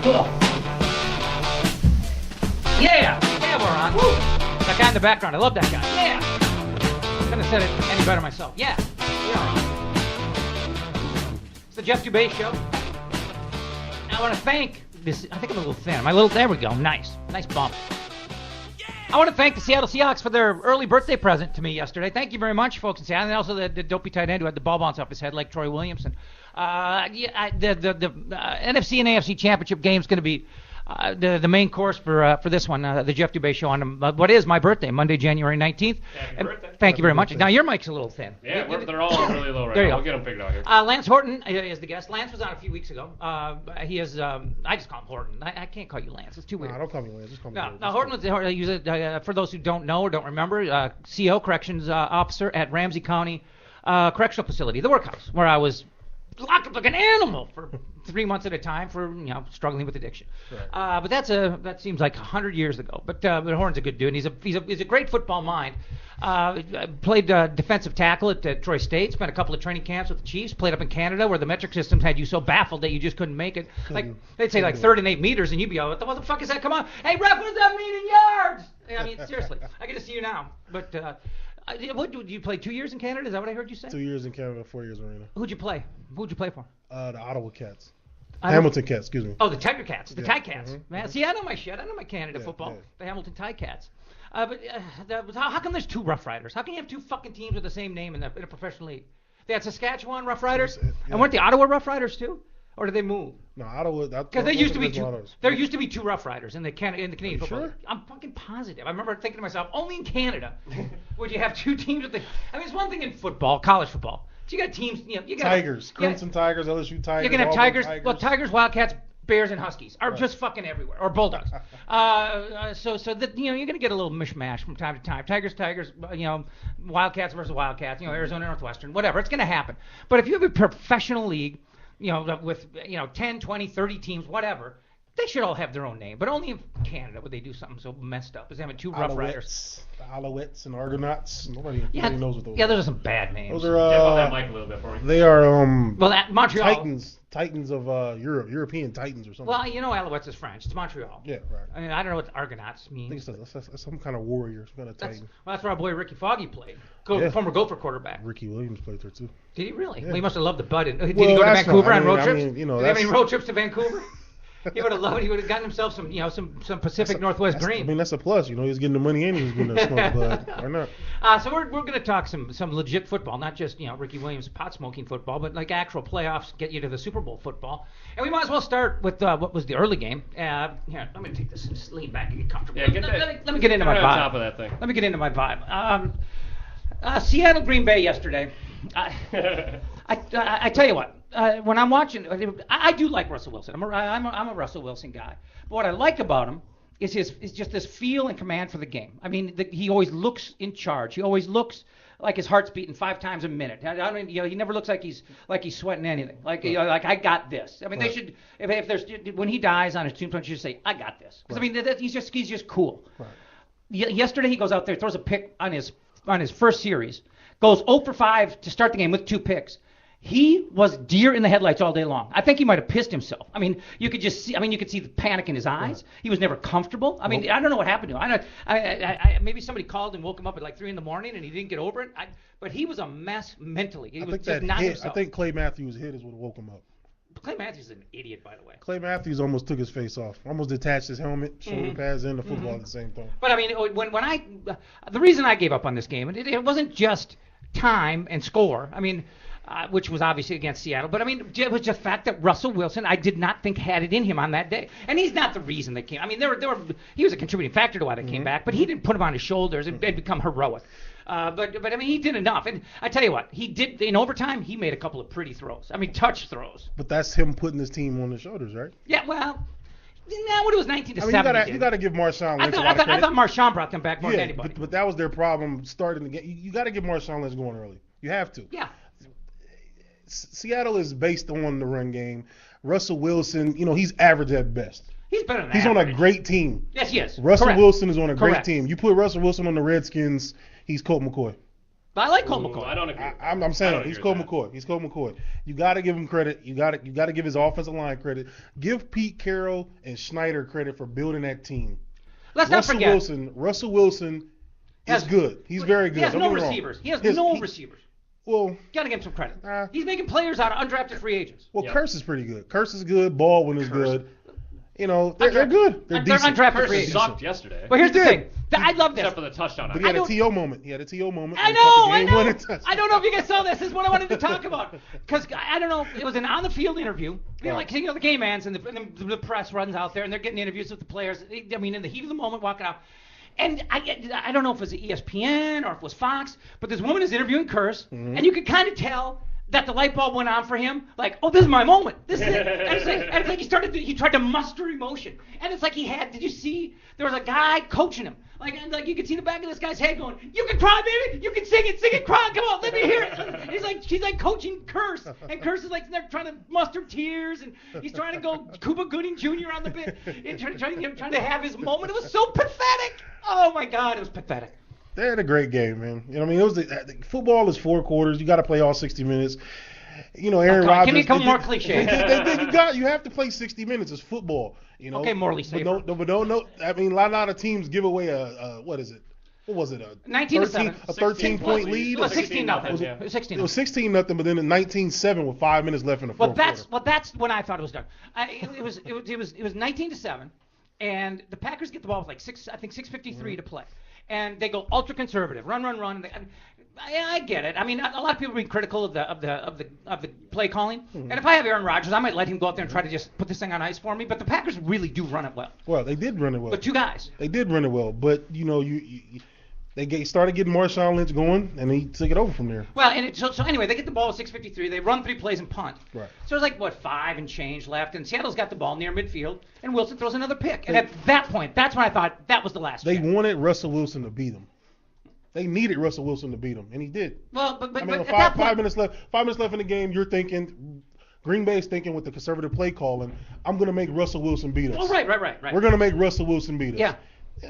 Cool. Yeah, we're on. Woo. That guy in the background, I love that guy. Yeah. Couldn't have said it any better myself. Yeah. It's the Jeff Dubay Show. I want to thank this. I think I'm a little thin. There we go. Nice bump. I want to thank the Seattle Seahawks for their early birthday present to me yesterday. Thank you very much, folks in Seattle. And also the dopey tight end who had the ball bounce off his head like Troy Williamson. The NFC and AFC championship game is going to be the main course for this one, the Jeff Dubay Show on what is my birthday, Monday, January 19th. Happy birthday. Thank you very much. Now, your mic's a little thin. Yeah, they're all really low right now. We'll get them figured out here. Lance Horton is the guest. Lance was on a few weeks ago. He is, I just call him Horton. I can't call you Lance. It's too weird. No, don't call me Lance. Just call me Horton. No, Horton was, for those who don't know or don't remember, CO, corrections officer at Ramsey County Correctional Facility, the workhouse, where I was locked up like an animal for 3 months at a time for struggling with addiction. Right. But that seems like 100 years ago. But Horton's a good dude. And he's a great football mind. Played defensive tackle at Troy State. Spent a couple of training camps with the Chiefs. Played up in Canada where the metric systems had you so baffled that you just couldn't make it. Like they'd say like 3rd and 8 meters, and you'd be like, what the fuck is that? Come on, hey ref, what does that mean in yards? I mean, seriously, I get to see you now. But what did you play 2 years in Canada? Is that what I heard you say? 2 years in Canada, 4 years Arena. Who'd you play? Who'd you play for? The Ottawa Cats. Hamilton Cats, excuse me. Oh, the Tiger Cats, the Tie Cats. Mm-hmm. Man, see, I know my shit. I know my Canada football. Yeah. The Hamilton Tie Cats. How come there's 2 Rough Riders? How can you have 2 fucking teams with the same name in a professional league? They had Saskatchewan Rough Riders, and weren't the Ottawa Rough Riders too? Or did they move? No, Ottawa. Because there used to be 2. There used to be 2 Rough Riders in the Canadian football. Sure? I'm fucking positive. I remember thinking to myself, only in Canada would you have 2 teams with the. I mean, it's one thing in football, college football. So you got teams. You got Tigers, Crimson Tigers, LSU Tigers. You can have Tigers. Well, Tigers, Wildcats, Bears, and Huskies are just fucking everywhere, or Bulldogs. So that you're gonna get a little mishmash from time to time. Tigers, Wildcats versus Wildcats. Arizona Northwestern, whatever. It's gonna happen. But if you have a professional league, with 10, 20, 30 teams, whatever, they should all have their own name. But only in Canada would they do something so messed up as having 2 Rough Riders. The Alouettes and Argonauts. Nobody knows what those are. Yeah, those are some bad names. Those are. Step on that mic a little bit for me. They are. Montreal. Titans of Europe, European Titans or something. Well, Alouettes is French. It's Montreal. Yeah, right. I mean, I don't know what the Argonauts mean. I think it's some kind of warrior, some kind of Titan. That's where our boy Ricky Foggy played. Former Gopher quarterback. Ricky Williams played there too. Did he really? Yeah. Well, he must have loved the bud. Did he go to Vancouver on road trips? Did he have any road trips to Vancouver? He would have loved it. He would have gotten himself some Pacific Northwest green. I mean, that's a plus. He was getting the money and he was getting the smoke, but why not? So we're going to talk some legit football, not just Ricky Williams pot smoking football, but like actual playoffs, get you to the Super Bowl football. And we might as well start with what was the early game. Here, let me take this and just lean back and get comfortable. Yeah, let me get into my vibe. On top of that thing. Let me get into my vibe. Seattle Green Bay yesterday. I tell you what. When I'm watching, I do like Russell Wilson. I'm a Russell Wilson guy. But what I like about him is just this feel and command for the game. I mean, he always looks in charge. He always looks like his heart's beating 5 times a minute. I mean, he never looks like he's sweating anything. Like I got this. I mean, they should if there's when he dies on his tombstone, you should say I got this. Because I mean, he's just cool. Right. Yesterday he goes out there, throws a pick on his first series, goes 0 for 5 to start the game with 2 picks. He was deer in the headlights all day long. I think he might have pissed himself. I mean, you could just see. I mean, you could see the panic in his eyes. He was never comfortable. I mean, I don't know what happened to him. I maybe somebody called and woke him up at like 3 a.m. and he didn't get over it. But he was a mess mentally. He was just not himself. I think Clay Matthews' hit is what woke him up. Clay Matthews is an idiot, by the way. Clay Matthews almost took his face off. Almost detached his helmet, shoulder pads, and the football at the same time. But I mean, the reason I gave up on this game, it wasn't just time and score. I mean. Which was obviously against Seattle. But, I mean, it was just the fact that Russell Wilson, I did not think had it in him on that day. And he's not the reason they came. I mean, he was a contributing factor to why they came back, but he didn't put him on his shoulders and become heroic. But I mean, he did enough. And I tell you what, he did, in overtime, he made a couple of pretty throws. I mean, touch throws. But that's him putting his team on his shoulders, right? Yeah, well... Now, when it was 19-7, you got to give Marshawn Lynch a lot of credit. I thought Marshawn brought them back more than anybody. But that was their problem starting the game. You got to give Marshawn Lynch going early. You have to. Yeah. Seattle is based on the run game. Russell Wilson, he's average at best. He's better than He's average. on a great team. Yes, he is. Russell Correct. Wilson is on a great Correct. team. You put Russell Wilson on the Redskins, he's Colt McCoy. But I like Colt McCoy. I don't agree. I'm saying he's Colt McCoy. He's Colt McCoy. You got to give him credit. You got to give his offensive line credit. Give Pete Carroll and Schneider credit for building that team. Let's not forget. Russell Wilson is good. He's very good. He has no receivers. He has no receivers. Well, gotta give him some credit. He's making players out of undrafted free agents. Well, Curse is pretty good. Curse is good. Baldwin is good. You know, they're good. They're decent. Undrafted free agents. Sucked yesterday. But here's the thing. I love this. Except for the touchdown. But he had a T.O. moment. I know. I don't know if you guys saw this. This is what I wanted to talk about. Because, I don't know, it was an on-the-field interview. Like, the game ends and the press runs out there and they're getting interviews with the players. I mean, in the heat of the moment, walking out. And I don't know if it was ESPN or if it was Fox, but this woman is interviewing Curse, and you could kind of tell that the light bulb went on for him. Like, oh, this is my moment. This is it. And it's like he tried to muster emotion. And it's like did you see, there was a guy coaching him. Like you could see the back of this guy's head going, you can cry, baby. You can sing it, cry. Come on, let me hear it. He's like coaching Curse. And Curse is like they're trying to muster tears. And he's trying to go Cuba Gooding Jr. on the bit. And trying to have his moment. It was so pathetic. Oh, my God, it was pathetic. They had a great game, man. You know, I mean, it was the football is 4 quarters. You got to play all 60 minutes. You know, Aaron Rodgers. Give me a couple more cliches. You have to play 60 minutes. It's football. You know. Okay, morally safe. But don't. I mean, a lot of teams give away what is it? What was it? 19-7. A 13-point lead. It was 16-0. It was 16-0. It was 16-0, but then 19-7 with 5 minutes left in the fourth quarter. Well, that's when I thought it was done. It was 19-7, and the Packers get the ball with like 6:53 to play. And they go ultra conservative, run. I get it. I mean, a lot of people are being critical of the play calling. Mm-hmm. And if I have Aaron Rodgers, I might let him go out there and try to just put this thing on ice for me. But the Packers really do run it well. Well, they did run it well. But 2 guys. They did run it well. But they started getting Marshawn Lynch going, and he took it over from there. Well, and so anyway, they get the ball at 6:53. They run 3 plays and punt. Right. So there's like 5 and change left, and Seattle's got the ball near midfield, and Wilson throws another pick. And at that point, that's when I thought that was the last. They wanted Russell Wilson to beat them. They needed Russell Wilson to beat them, and he did. Well, but I mean, at that point, 5 minutes left. 5 minutes left in the game. You're thinking. Green Bay's thinking with the conservative play calling, I'm going to make Russell Wilson beat us. Oh, right. We're going to make Russell Wilson beat us. Yeah.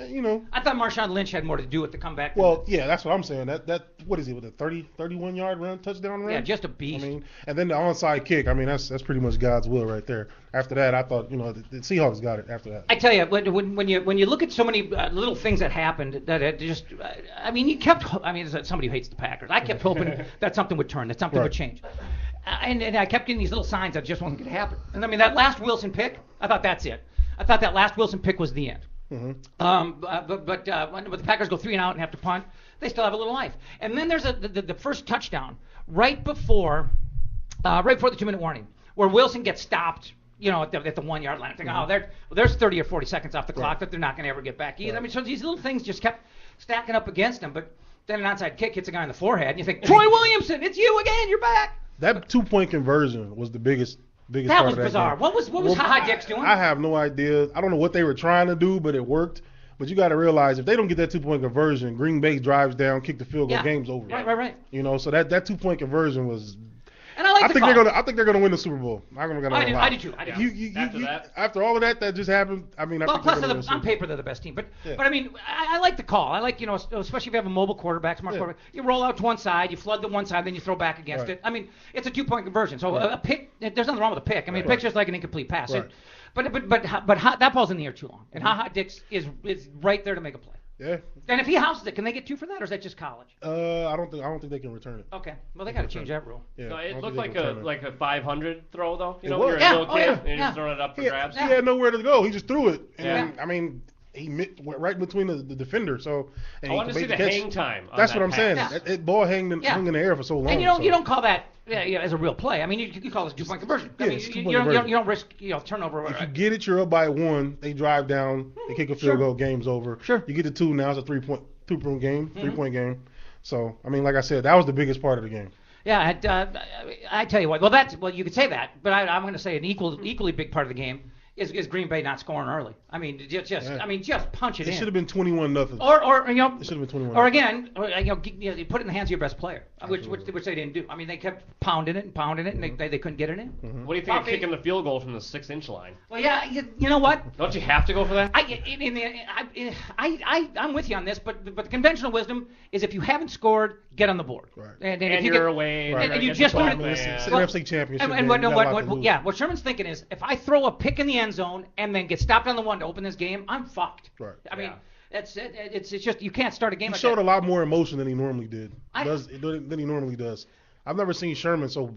You know. I thought Marshawn Lynch had more to do with the comeback. Well, yeah, that's what I'm saying. That what is he with a 31-yard run, touchdown run? Yeah, just a beast. I mean, and then the onside kick. I mean, that's pretty much God's will right there. After that, I thought, the Seahawks got it after that. I tell you, when you look at so many little things that happened, that it just, as somebody who hates the Packers, I kept hoping that something would turn, that something would change. And I kept getting these little signs that just wasn't going to happen. And I mean, that last Wilson pick, I thought that's it. I thought that last Wilson pick was the end. Mm-hmm. But when the Packers go 3 and out and have to punt, they still have a little life. And then there's the first touchdown right before the 2-minute warning, where Wilson gets stopped, at the 1-yard line. I think, there's 30 or 40 seconds off the clock that they're not going to ever get back either. Right. I mean, so these little things just kept stacking up against them. But then an onside kick hits a guy in the forehead, and you think, Troy Williamson, it's you again, you're back. That 2-point conversion was the biggest that part was of that bizarre. game. What was Ha Dix doing? I have no idea. I don't know what they were trying to do, but it worked. But you got to realize, if they don't get that 2-point conversion, Green Bay drives down, kick the field goal, game's over. Right. So that 2-point conversion was. And I think they're gonna win the Super Bowl. I do too. After all of that just happened, I mean, on paper they're the best team, but I mean, I like the call. I like, especially if you have a mobile quarterback, smart quarterback. You roll out to one side, you flood the one side, then you throw back against it. I mean, it's a 2-point conversion, so a pick. There's nothing wrong with a pick. I mean, a pick's just like an incomplete pass. Right. But that ball's in the air too long, and Ha Dix is right there to make a play. Yeah. And if he houses it, can they get 2 for that, or is that just college? I don't think they can return it. Okay. Well, they got to change that rule. Yeah. So it looked like a 500 throw though. You're a was. little kid and you're just throwing it up for grabs. He had nowhere to go. He just threw it. And I mean, he went right between the defender. So I want to see the hang time. That's what I'm saying. That ball hung in the air for so long. And you don't call that as a real play. I mean, you call this 2-point conversion. I mean, you don't risk turnover. If you get it, you're up by 1. They drive down. They kick a field goal. Game's over. Sure. You get to 2 now. It's a 3-point game. 3-point game. So I mean, like I said, that was the biggest part of the game. Yeah, I tell you what. Well, you could say that, but I'm going to say an equally big part of the game is Green Bay not scoring early. I mean, just punch it in. It should have been 21-0. Or it should have been 21. Or again, you put it in the hands of your best player, which they didn't do. I mean, they kept pounding it, and they couldn't get it in. Mm-hmm. What do you think of kicking the field goal from the 6-inch line? Well, yeah, you know what? Don't you have to go for that? I'm with you on this, but the conventional wisdom is if you haven't scored, get on the board. Right. And if you're away, and you just learn it's an NFC championship. And what Sherman's thinking is, if I throw a pick in the end zone and then get stopped on the one to open this game, I'm fucked. Right. I mean, it's just you can't start a game. He like showed that. a lot more emotion than he normally did. Than he normally does. I've never seen Sherman so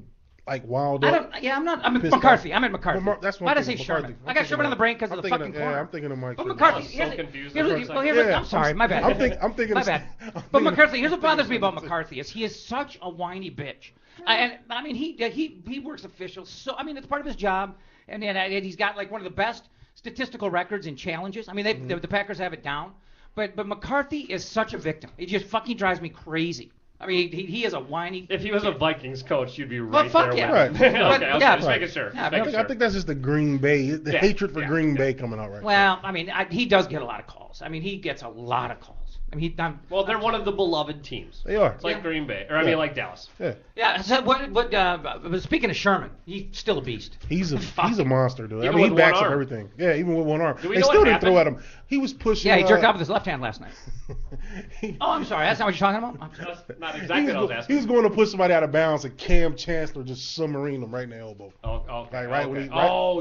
wild up. I'm McCarthy. I'm at McCarthy. That's why did I say Sherman? I got Sherman on the brain because of the fucking corner. Yeah, I'm thinking of Mike. But McCarthy, so confused. I'm sorry, my bad. I'm thinking. My bad. But McCarthy, here's what bothers me about McCarthy is he is such a whiny bitch. And I mean, he works officials. So I mean, it's part of his job, and he's got one of the best statistical records in challenges. I mean, the Packers have it down. But McCarthy is such a victim. It just fucking drives me crazy. I mean, he is a whiny. If he was a Vikings coach, you'd be right fuck there. Yeah. With him. Right. Okay, just making sure. Yeah, I think that's just the Green Bay, hatred for Green Bay coming out right now. Well, I mean, he does get a lot of calls. I mean, he gets a lot of calls. I mean, they're one of the beloved teams. They are. It's like Green Bay, or I mean, like Dallas. Yeah. Yeah. So speaking of Sherman, he's still a beast. He's a monster, dude. Even I mean, he backs one up arm. everything. Yeah, even with one arm. Do we they know still what didn't throw at happened? him. He was pushing. Yeah, he jerked off with his left hand last night. he, Oh, I'm sorry. That's not what you're talking about. That's not exactly what I was asking. He was going to push somebody out of bounds, and Cam Chancellor just submarined him right in the elbow. Oh, okay. When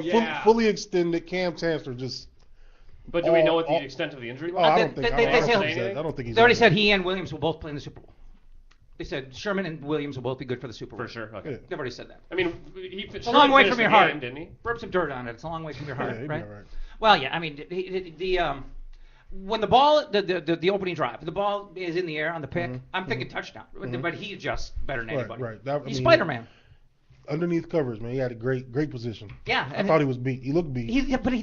he fully extended, Cam Chancellor just. But do we know what the extent of the injury was? I don't think he's. They already said he and Williams will both play in the Super Bowl. They said Sherman and Williams will both be good for the Super Bowl. For sure. Okay. They've already said that. I mean, it's a long way from your heart, game, didn't he? Rub some dirt on it. It's a long way from your heart, Yeah, right? right? Well, yeah. I mean, when the ball, the opening drive, the ball is in the air on the pick. I'm thinking touchdown, but he's just better than anybody. Right. He's Spider-Man. Underneath covers, man. He had a great position. Yeah. I thought he was beat. He looked beat.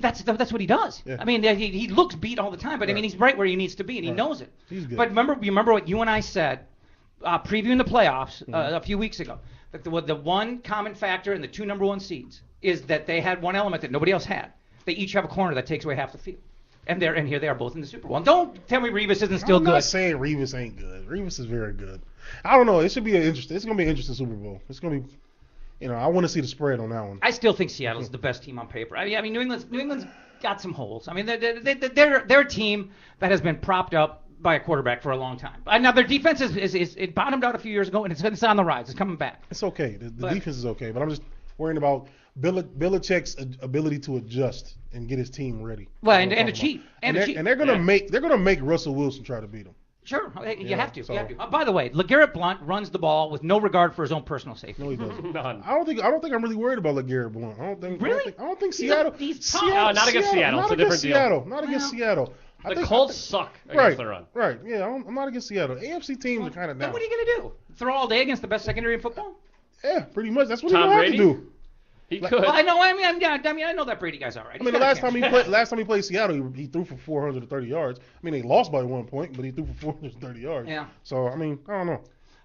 That's what he does. Yeah. I mean, he looks beat all the time, but I mean, he's right where he needs to be, and he knows it. He's good. But remember what you and I said, previewing the playoffs a few weeks ago. That the one common factor in the two number one seeds is that they had one element that nobody else had. They each have a corner that takes away half the field. And here they are both in the Super Bowl. And don't tell me Revis isn't still good. I'm not saying Revis ain't good. Revis is very good. I don't know. It should be it's going to be an interesting Super Bowl. It's going to be. I want to see the spread on that one. I still think Seattle's the best team on paper. I mean, New England's got some holes. I mean, they're a team that has been propped up by a quarterback for a long time. Now their defense is it bottomed out a few years ago, and it's on the rise. It's coming back. It's okay. The defense is okay, but I'm just worrying about Belichick's ability to adjust and get his team ready. Well, and to cheat. And they're gonna make Russell Wilson try to beat him. Sure, you have to. You have to. By the way, LeGarrette Blount runs the ball with no regard for his own personal safety. No, he doesn't. None. I don't think I'm really worried about LeGarrette Blount. I don't think Seattle. Not against Seattle. It's a different deal. Not against Seattle. The Colts suck against the run. Right. Yeah, I'm not against Seattle. AFC teams are kind of down. Then what are you gonna do? Throw all day against the best secondary in football? Yeah, pretty much. That's what Tom you have Brady? to do. He could. Well, I know. I know that Brady guy's all right. I mean, the last time he played Seattle, he threw for 430 yards. I mean, they lost by 1 point, but he threw for 430 yards. Yeah. So I mean, I don't know.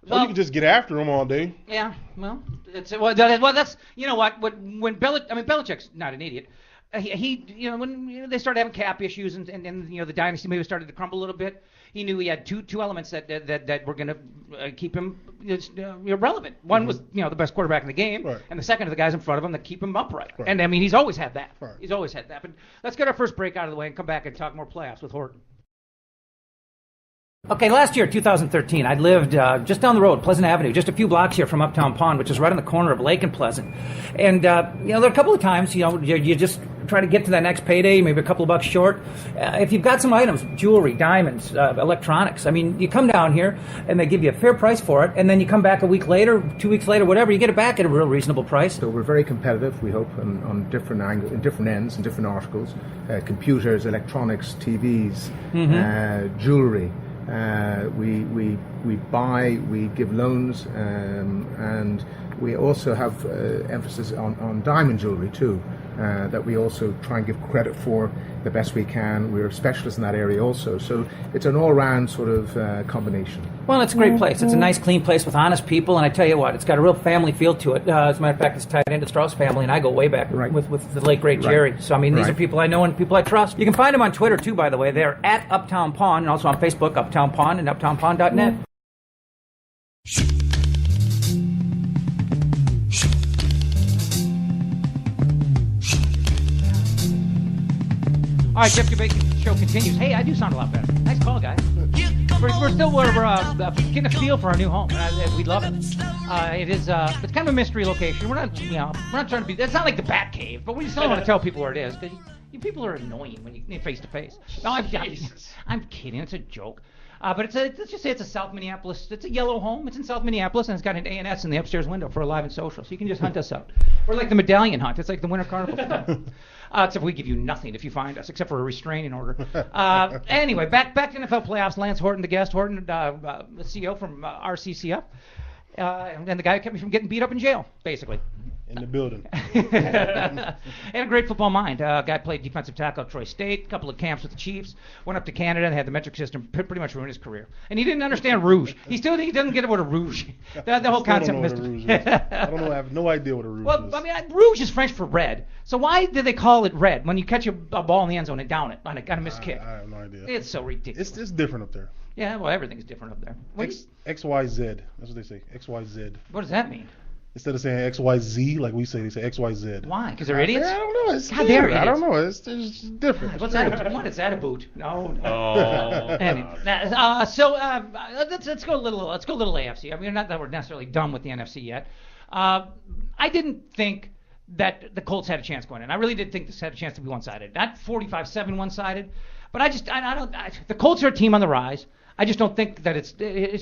Well, you can just get after him all day. Yeah. Well, that's you know what Belichick's not an idiot. When they started having cap issues and the dynasty maybe started to crumble a little bit, he knew he had two elements that were going to keep him relevant. One was the best quarterback in the game, right. And the second are the guys in front of him that keep him upright. Right. And I mean, he's always had that. Right. He's always had that. But let's get our first break out of the way and come back and talk more playoffs with Horton. Okay, last year, 2013, I lived just down the road, Pleasant Avenue, just a few blocks here from Uptown Pond, which is right on the corner of Lake and Pleasant. And, there are a couple of times, you just try to get to that next payday, maybe a couple of bucks short. If you've got some items, jewelry, diamonds, electronics, I mean, you come down here and they give you a fair price for it, and then you come back a week later, 2 weeks later, whatever, you get it back at a real reasonable price. So we're very competitive, we hope, on different angles, in different ends, and different articles, computers, electronics, TVs, jewelry. We buy, we give loans, and we also have emphasis on diamond jewelry too, that we also try and give credit for the best we can. We're specialists in that area also. So it's an all-round sort of combination. Well, it's a great place. It's a nice, clean place with honest people, and I tell you what, it's got a real family feel to it. As a matter of fact, it's tied into the Strauss family, and I go way back with the late, great Jerry. So, I mean, these are people I know and people I trust. You can find them on Twitter, too, by the way. They're at Uptown Pawn, and also on Facebook, Uptown Pawn, and uptownpawn.net. All right, Jeff Dubay Show continues. Hey, I do sound a lot better. Nice call, guys. We're still getting a feel for our new home. We love it. It's kind of a mystery location. We're not trying to be. It's not like the Bat Cave, but we still want to tell people where it is because you people are annoying when you're face to face. No, I'm kidding. It's a joke. But let's just say it's a South Minneapolis. It's a yellow home. It's in South Minneapolis, and it's got an A&S in the upstairs window for Alive and Social. So you can just hunt us out. We're like the medallion hunt. It's like the Winter Carnival stuff. Except we give you nothing if you find us, except for a restraining order. Anyway, back to NFL playoffs. Lance Horton, the guest. Horton, the CEO from RCCF. And the guy who kept me from getting beat up in jail, basically. In the building. And a great football mind. Guy played defensive tackle at Troy State, a couple of camps with the Chiefs, went up to Canada and had the metric system pretty much ruin his career. And he didn't understand rouge. He doesn't get what a rouge. The whole concept of rouge is. I don't know. I have no idea what a rouge is. Well, I mean, rouge is French for red. So why do they call it red when you catch a ball in the end zone and down it on a missed kick? I have no idea. It's so ridiculous. It's different up there. Yeah, well, everything's different up there. XYZ. That's what they say. XYZ. What does that mean? Instead of saying XYZ like we say, they say XYZ. Why? Because they're idiots? I don't know. It's God, they're idiots. I don't know. It's different. What's that? What is that a boot? No. Oh. Anyway, let's go a little AFC. I mean, not that we're necessarily done with the NFC yet. I didn't think that the Colts had a chance going in. I really did think this had a chance to be one-sided. Not 45-7 one-sided, but the Colts are a team on the rise. I just don't think that it's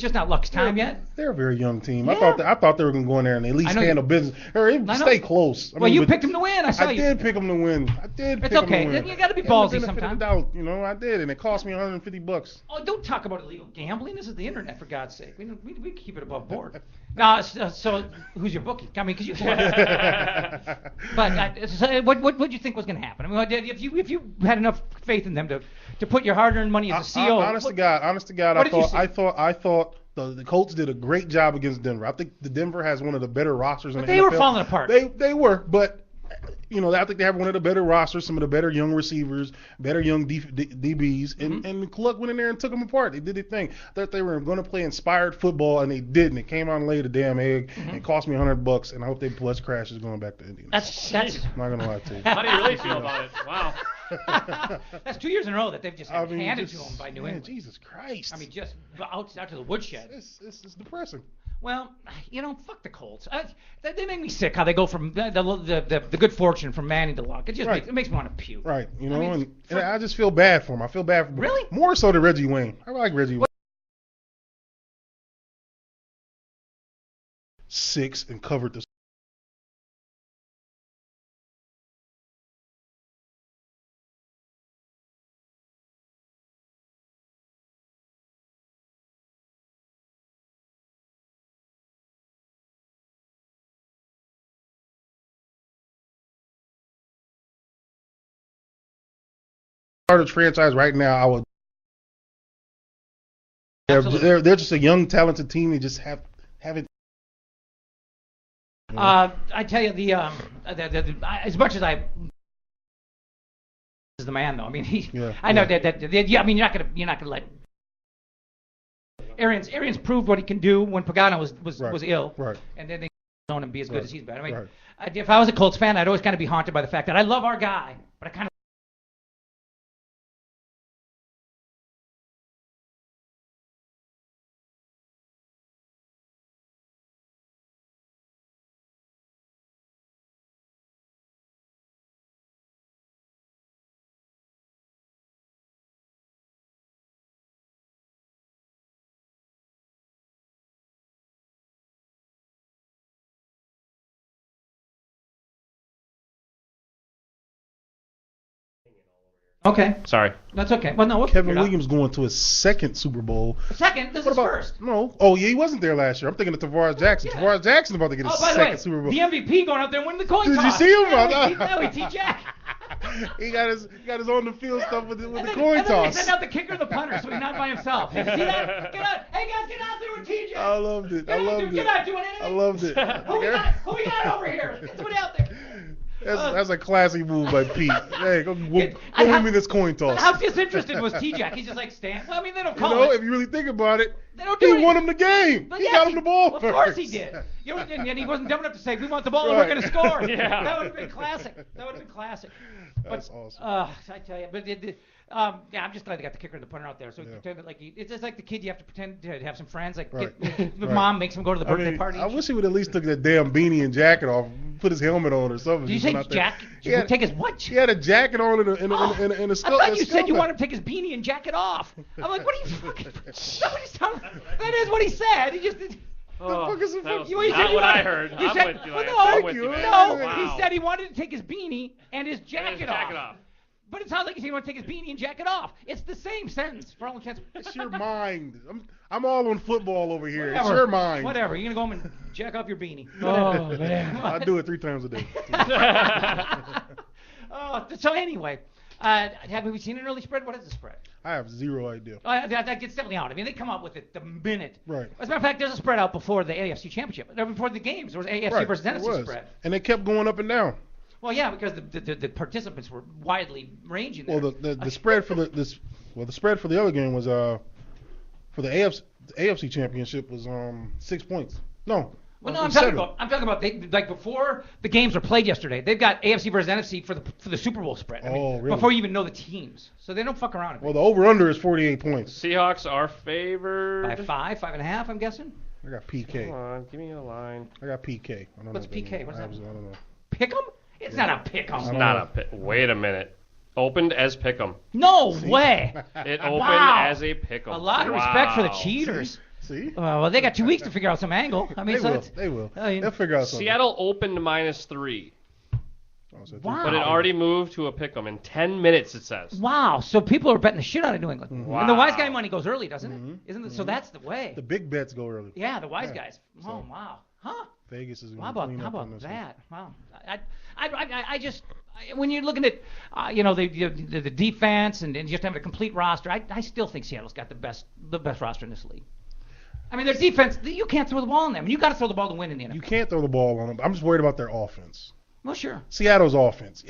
just not Luck's time yet. They're a very young team. Yeah. I thought they were going to go in there and at least handle business or even stay close. You picked them to win. I did pick them to win. It's okay. You got to be ballsy sometimes. I did, and it cost me $150. Oh, don't talk about illegal gambling. This is the internet, for God's sake. We keep it above board. So who's your bookie? I mean, because you. But what did you think was going to happen? I mean, if you had enough faith in them to put your hard-earned money as a CEO. Honest to God, I thought the Colts did a great job against Denver. I think the Denver has one of the better rosters in the NFL. They were falling apart. They were, but I think they have one of the better rosters, some of the better young receivers, better young DBs, and Luck went in there and took them apart. They did their thing. I thought they were going to play inspired football, and they didn't. It came out and laid a damn egg, and it cost me $100, and I hope they bus crashes going back to Indiana. That's I'm not going to lie to you. How do you really feel about it? Wow. That's 2 years in a row that they've just handed to them by New England. Jesus Christ. I mean, just out to the woodshed. It's depressing. Well, fuck the Colts. They make me sick how they go from the good fortune from Manning to Luck. It just makes me want to puke. Right. And I just feel bad for him. I feel bad for him. Really? More so than Reggie Wayne. I like Reggie Wayne. 6 and covered the. Started franchise right now, I would. They're just a young, talented team. They just haven't. I tell you as much as I is the man though. I mean, I know that. I mean, you're not gonna let. Arians proved what he can do when Pagano was ill, right? And then they own him be as good as he's been. I mean, if I was a Colts fan, I'd always kind of be haunted by the fact that I love our guy, but I kind of. Okay. Sorry. That's okay. Well, no. Kevin Williams going to his second Super Bowl. Second? This is first. No. Oh, yeah, he wasn't there last year. I'm thinking of Tavares Jackson. Yeah. Tavares Jackson about to get his second Super Bowl. The MVP going out there and winning the coin toss. Did you see him? Yeah, we T-Jack. He got his on the field stuff with the coin And then toss. he sent out the kicker and the punter, so he's not by himself. See that? Get out! Hey guys, get out there with TJ. I loved it. You're not doing anything. I loved it. Who we got over here? Somebody out there. That's a classy move by Pete. Hey, go win me this coin toss. How disinterested was T-Jack? He's just like, stand. Well, I mean, they don't You call know, it. if you really think about it, They don't do he anything. won him the game. But He yes, got him the ball well, first. of course he did. You know, and he wasn't dumb enough to say, we want the ball and we're going to score. Yeah. That would have been classic. That's awesome. I tell you, but I'm just glad they got the kicker and the punter out there. So pretend that, like, it's just like the kid you have to pretend to have some friends. Like, the mom makes him go to the birthday party. I wish he would at least took that damn beanie and jacket off, put his helmet on or something. Did you say jacket? Take his what? He had a jacket on and a I thought you said you wanted him to take his beanie and jacket off. I'm like, what are you fucking? Nobody's talking. That is what he said. He just. Oh, fuck is the that fuck? was You not what I heard. You I'm said, with you. well, I'm no, with you, man. no. Wow. He said he wanted to take his beanie and his jacket jacket off. off. But it sounds like he said he wanted to take his beanie and jacket off. It's the same sentence for all intents. It's your mind. I'm all on football over here. Whatever. It's your mind. Whatever. You're gonna go home and jack off your beanie. Oh man. I do it 3 times a day. So anyway, have we seen an early spread? What is the spread? I have zero idea. That gets definitely out. I mean, they come up with it the minute. Right. As a matter of fact, there's a spread out before the AFC Championship. Before the games, there was AFC Right, versus it NFC was. spread. And they kept going up and down. Well, yeah, because the participants were widely ranging there. Well, the spread for the spread for the other game was for the AFC Championship was 6 points. No. Well, no, it I'm was talking 7. about they, like before the games were played yesterday. They've got AFC versus NFC for the Super Bowl spread. I mean, really? Before you even know the teams, so they don't fuck around. Well, the over/under is 48 points. Seahawks are favored. By 5.5, I'm guessing. I got PK. Come on, give me a line. I got PK. I don't What's know what PK? means. What does that I don't know. Pick'em? It's not a pick'em. It's not a pick. Wait a minute. Opened as pick'em. No way. It opened Wow. as a pick'em. A lot of respect for the Wow. cheaters. See? Well, they got 2 weeks to figure out some angle. I mean, They will. I mean, They'll figure out something. Seattle opened -3, Wow. but it already moved to a pick'em in 10 minutes. It says. Wow. So people are betting the shit out of New England. Wow. And the wise guy money goes early, doesn't it? Isn't it? So that's the way. The big bets go early. Yeah, the wise Yeah. guys. Oh, So- wow. Huh? Vegas is How going to about clean up on this one. that? Wow. I just when you're looking at the defense and just having a complete roster, I still think Seattle's got the best roster in this league. I mean, their defense, you can't throw the ball in them. You got to throw the ball to win in the NFL. You can't throw the ball on them. I'm just worried about their offense. Well, sure. Seattle's offense.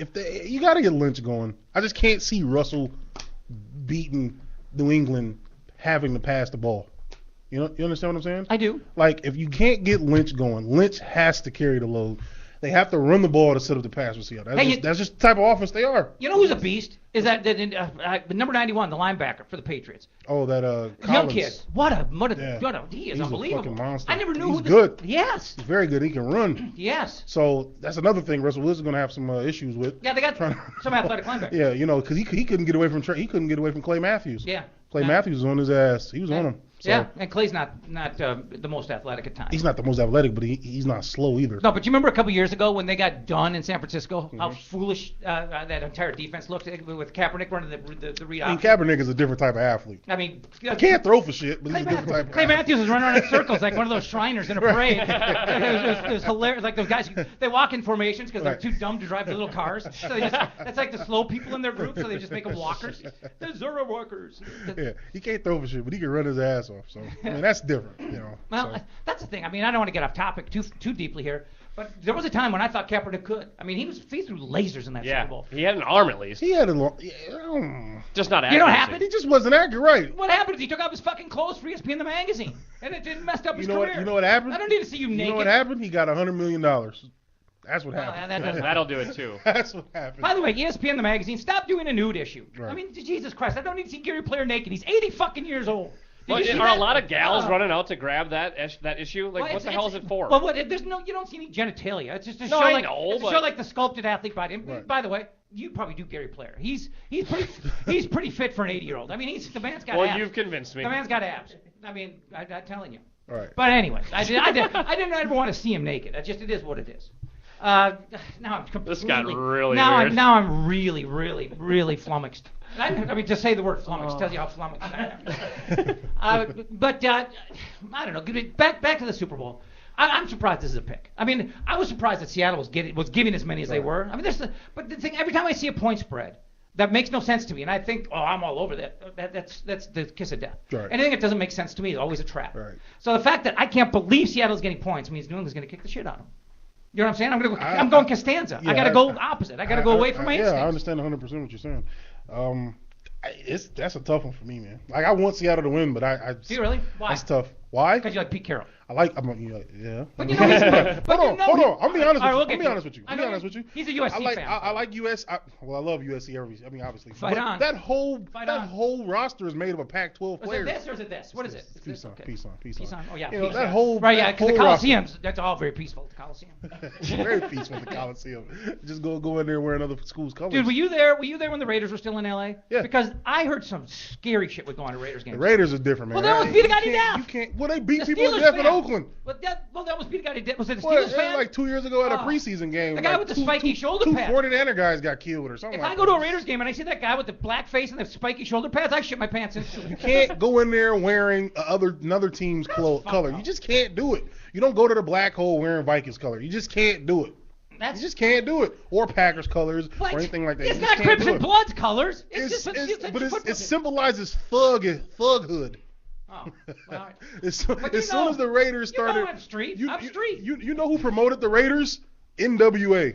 You got to get Lynch going. I just can't see Russell beating New England having to pass the ball. You understand what I'm saying? I do. Like, if you can't get Lynch going, Lynch has to carry the load. They have to run the ball to set up the pass with Seattle. That's just the type of offense they are. You know who's a beast? Is that the number 91, the linebacker for the Patriots. Oh, that Collins. Young kid. He is He's unbelievable. a fucking monster. I never knew He's who good. Yes. He's very good. He can run. Yes. So that's another thing Russell Wilson's going to have some issues with. Yeah, they got some athletic linebacker. Yeah, because he couldn't get away from Clay Matthews. Yeah. Clay Matthews was on his ass. He was on him. So Yeah, and Clay's not the most athletic at times. he's not the most athletic, but he's not slow either. No, but you remember a couple years ago when they got done in San Francisco, how foolish that entire defense looked with Kaepernick running the read I mean, option. Kaepernick is a different type of athlete. I mean, He can't throw for shit, but he's a different type of Clay athlete. Matthews was running around in circles like one of those Shriners in a parade. it was hilarious. Like those guys, they walk in formations because they're too dumb to drive the little cars. So that's like the slow people in their group, so they just make them walkers. They're Zora walkers. Yeah, he can't throw for shit, but he can run his ass off. So I mean, that's different, Well, so. that's the thing. I mean, I don't want to get off topic too deeply here, but there was a time when I thought Kaepernick could. I mean, he threw lasers in that Yeah, Super Bowl. he had an arm at least. He had a long. Just not accurate. You know what happened? He just wasn't accurate, right? What happened is he took off his fucking clothes for ESPN the magazine, and it messed up his career. You know what happened? I don't need to see you naked. You know what happened? He got $100 million. That's what happened. that doesn't- That'll do it too. That's what happened. By the way, ESPN the magazine, stop doing a nude issue. Right. I mean, Jesus Christ, I don't need to see Gary Player naked. He's 80 fucking years old. Did Well, you see are that? a lot of gals Oh. running out to grab that issue? Like, Well, what the hell is it for? Well, you don't see any genitalia. It's just to No, show I like know, it's to but- show like the sculpted athlete body. And Right. by the way, you probably do Gary Player. He's pretty fit for an 80-year-old. I mean, the man's got Well, abs. you've convinced me. The man's got abs. I mean, I'm telling you. All right. But anyway, I didn't ever want to see him naked. It is what it is. Now I'm completely. This got really now weird. I'm really, really, really flummoxed. I mean, just say the word flummoxed tells you how flummoxed I am. But I don't know. Back to the Super Bowl. I'm surprised this is a pick. I mean, I was surprised that Seattle was giving as many as they were. I mean, but the thing, every time I see a point spread, that makes no sense to me, and I think, I'm all over that. That's the kiss of death. Right. Anything that doesn't make sense to me is always a trap. Right. So the fact that I can't believe Seattle's getting points means New England's going to kick the shit out of them. You know what I'm saying? I'm going Costanza. Yeah, I got to go opposite. I got to go away from my instincts. Yeah, I understand 100% what you're saying. That's a tough one for me, man. Like I want Seattle to win, but I Do you really? Why? That's tough. Why? Because you like Pete Carroll. Yeah. But you know he's Hold on. I'll be honest with you. I know he's a USC fan. I like US. I love USC. Obviously. Fight on. That whole roster is made of a Pac-12 player. Is it this or is it this? What is it? Peace on. Oh yeah. You know, that whole right. Yeah, because the roster. Coliseums. That's all very peaceful. The Coliseum. Very peaceful. The Coliseum. Just go in there and wear another school's colors. Dude, were you there? Were you there when the Raiders were still in LA? Yeah. Because I heard some scary shit with going to Raiders games. The Raiders are different, man. Well, that was beat a guy to You death. can't. Well, they beat The people to Steelers death in fan. Oakland. That was beat a guy to death. Was it the Well, Steelers fan? like 2 years ago at a preseason game. The guy with the spiky shoulder two pads. 49er guys got killed or something If like I go that. to a Raiders game and I see that guy with the black face and the spiky shoulder pads, I shit my pants instantly. You can't go in there wearing another team's color. You just can't do it. You don't go to the black hole wearing Vikings color. You just can't do it. You just can't do it. Or Packers colors or anything like that. It's You just not can't do Crips and it. Bloods colors. It symbolizes thughood. Oh, all right. As soon as the Raiders started, I'm street. I'm street. You know who promoted the Raiders? NWA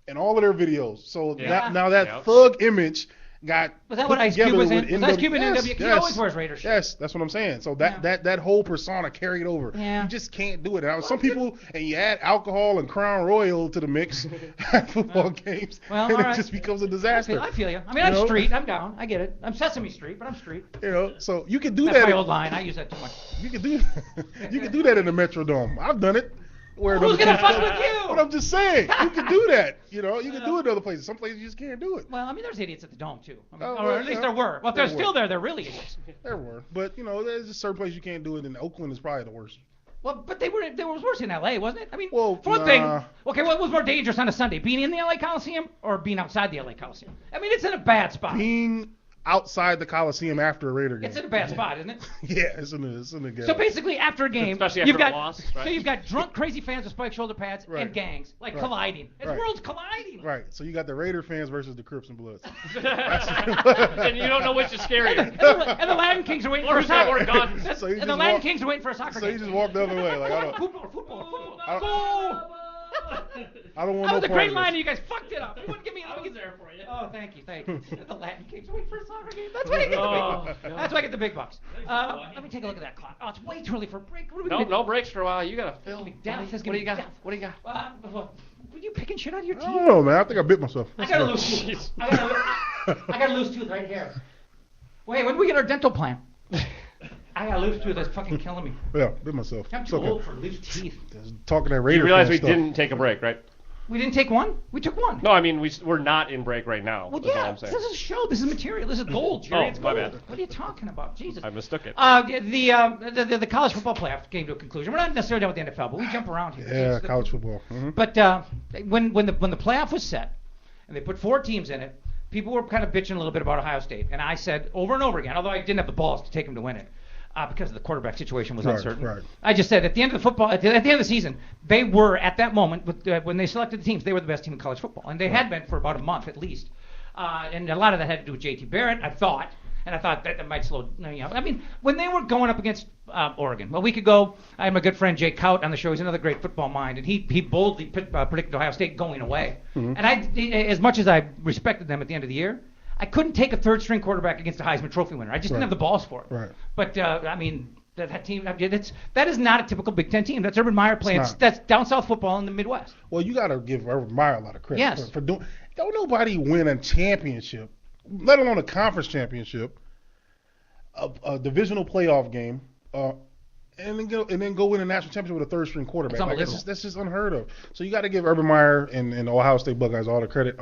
in all of their videos. So now that thug image got Was that put what Ice Cube together was with in? Was Ice Cube in NWA? He always wears Raiders shit. Yes, that's what I'm saying. So that whole persona carried over. Yeah. You just can't do it. Now, some people, and you add alcohol and Crown Royal to the mix at football games, Well, and all right. it just becomes a disaster. I feel you. I mean, I'm street. I'm down. I get it. I'm Sesame Street, but I'm street. You know, so you can do That's that. my old line. I use that too much. You can do that in the Metrodome. I've done it. Where Who's another gonna fuck team- with you? But I'm just saying, you can do that. You know, you can do it in other places. Some places you just can't do it. Well, I mean, there's idiots at the Dome too. I mean, Oh, or well, at least yeah. there were. Well, if There they're were. still there, they're really idiots. There were, but you know, there's just certain places you can't do it, and Oakland is probably the worst. Well, but they were worse in LA, wasn't it? I mean, Well, for one thing, nah. okay, what was more dangerous on a Sunday, being in the LA Coliseum or being outside the LA Coliseum? I mean, it's in a bad spot. Being outside the Coliseum after a Raider game. It's in a bad spot, isn't it? Yeah, it's in the ghetto. So basically, after a game, Especially after you've got a loss, right? so you've got drunk, crazy fans with spiked shoulder pads Right. and gangs like Right. colliding. It's Right. worlds colliding. Right, so you got the Raider fans versus the Crips and Bloods. And you don't know which is scarier. And the Latin Kings are waiting for a soccer. Or guns. So you And the just Latin walk- Kings are waiting for a soccer So you game. just walk the other way, like I don't Football. I don't- Go! I don't want That no was a part great of line, this. and you guys fucked it up. You wouldn't give me. I was there for you. Oh, thank you. The Latin Kings wait for a soccer game. That's why I get the big bucks. That's why I get the big bucks. Let me take a look at that clock. Oh, it's way too early for a break. What are we No, doing? no breaks for a while. You gotta fill. Death. What do you got? What do you got? Were you picking shit out of your I teeth? don't know, man. I think I bit myself. I got a loose tooth. I got a loose tooth right here. Wait, when do we get our dental plan? I got a loose tooth that's fucking killing me. Yeah, bit myself. I'm It's too okay. old for loose teeth. Just talking that Raider You realize fan we stuff. didn't take a break, right? We didn't take one? We took one. No, I mean we're not in break right now. Well, That's all yeah, I'm saying. this is a show. This is material. This is gold, Jerry. Oh, It's my gold. bad. What are you talking about? Jesus. I mistook it. The college football playoff came to a conclusion. We're not necessarily done with the NFL, but we jump around here. Yeah, It's college football. Mm-hmm. But when the playoff was set, and they put 4 teams in it, people were kind of bitching a little bit about Ohio State, and I said over and over again, although I didn't have the balls to take them to win it. Because the quarterback situation was uncertain. Right. I just said at the end of the football, at the end of the season, they were at that moment when they selected the teams, they were the best team in college football, and they had been for about a month at least. And a lot of that had to do with J.T. Barrett, I thought that might slow. I mean, when they were going up against Oregon, a week ago, I had my good friend Jay Kaut on the show. He's another great football mind, and he boldly predicted Ohio State going away. Mm-hmm. And as much as I respected them at the end of the year, I couldn't take a third-string quarterback against a Heisman Trophy winner. I just didn't have the balls for it. Right. But I mean, that team, that is not a typical Big Ten team. That's Urban Meyer playing. It's not. That's down south football in the Midwest. Well, you got to give Urban Meyer a lot of credit Yes. for doing. Don't nobody win a championship, let alone a conference championship, a divisional playoff game, and then go win a national championship with a third string quarterback. It's unbelievable. That's just unheard of. So you got to give Urban Meyer and the Ohio State Buckeyes all the credit.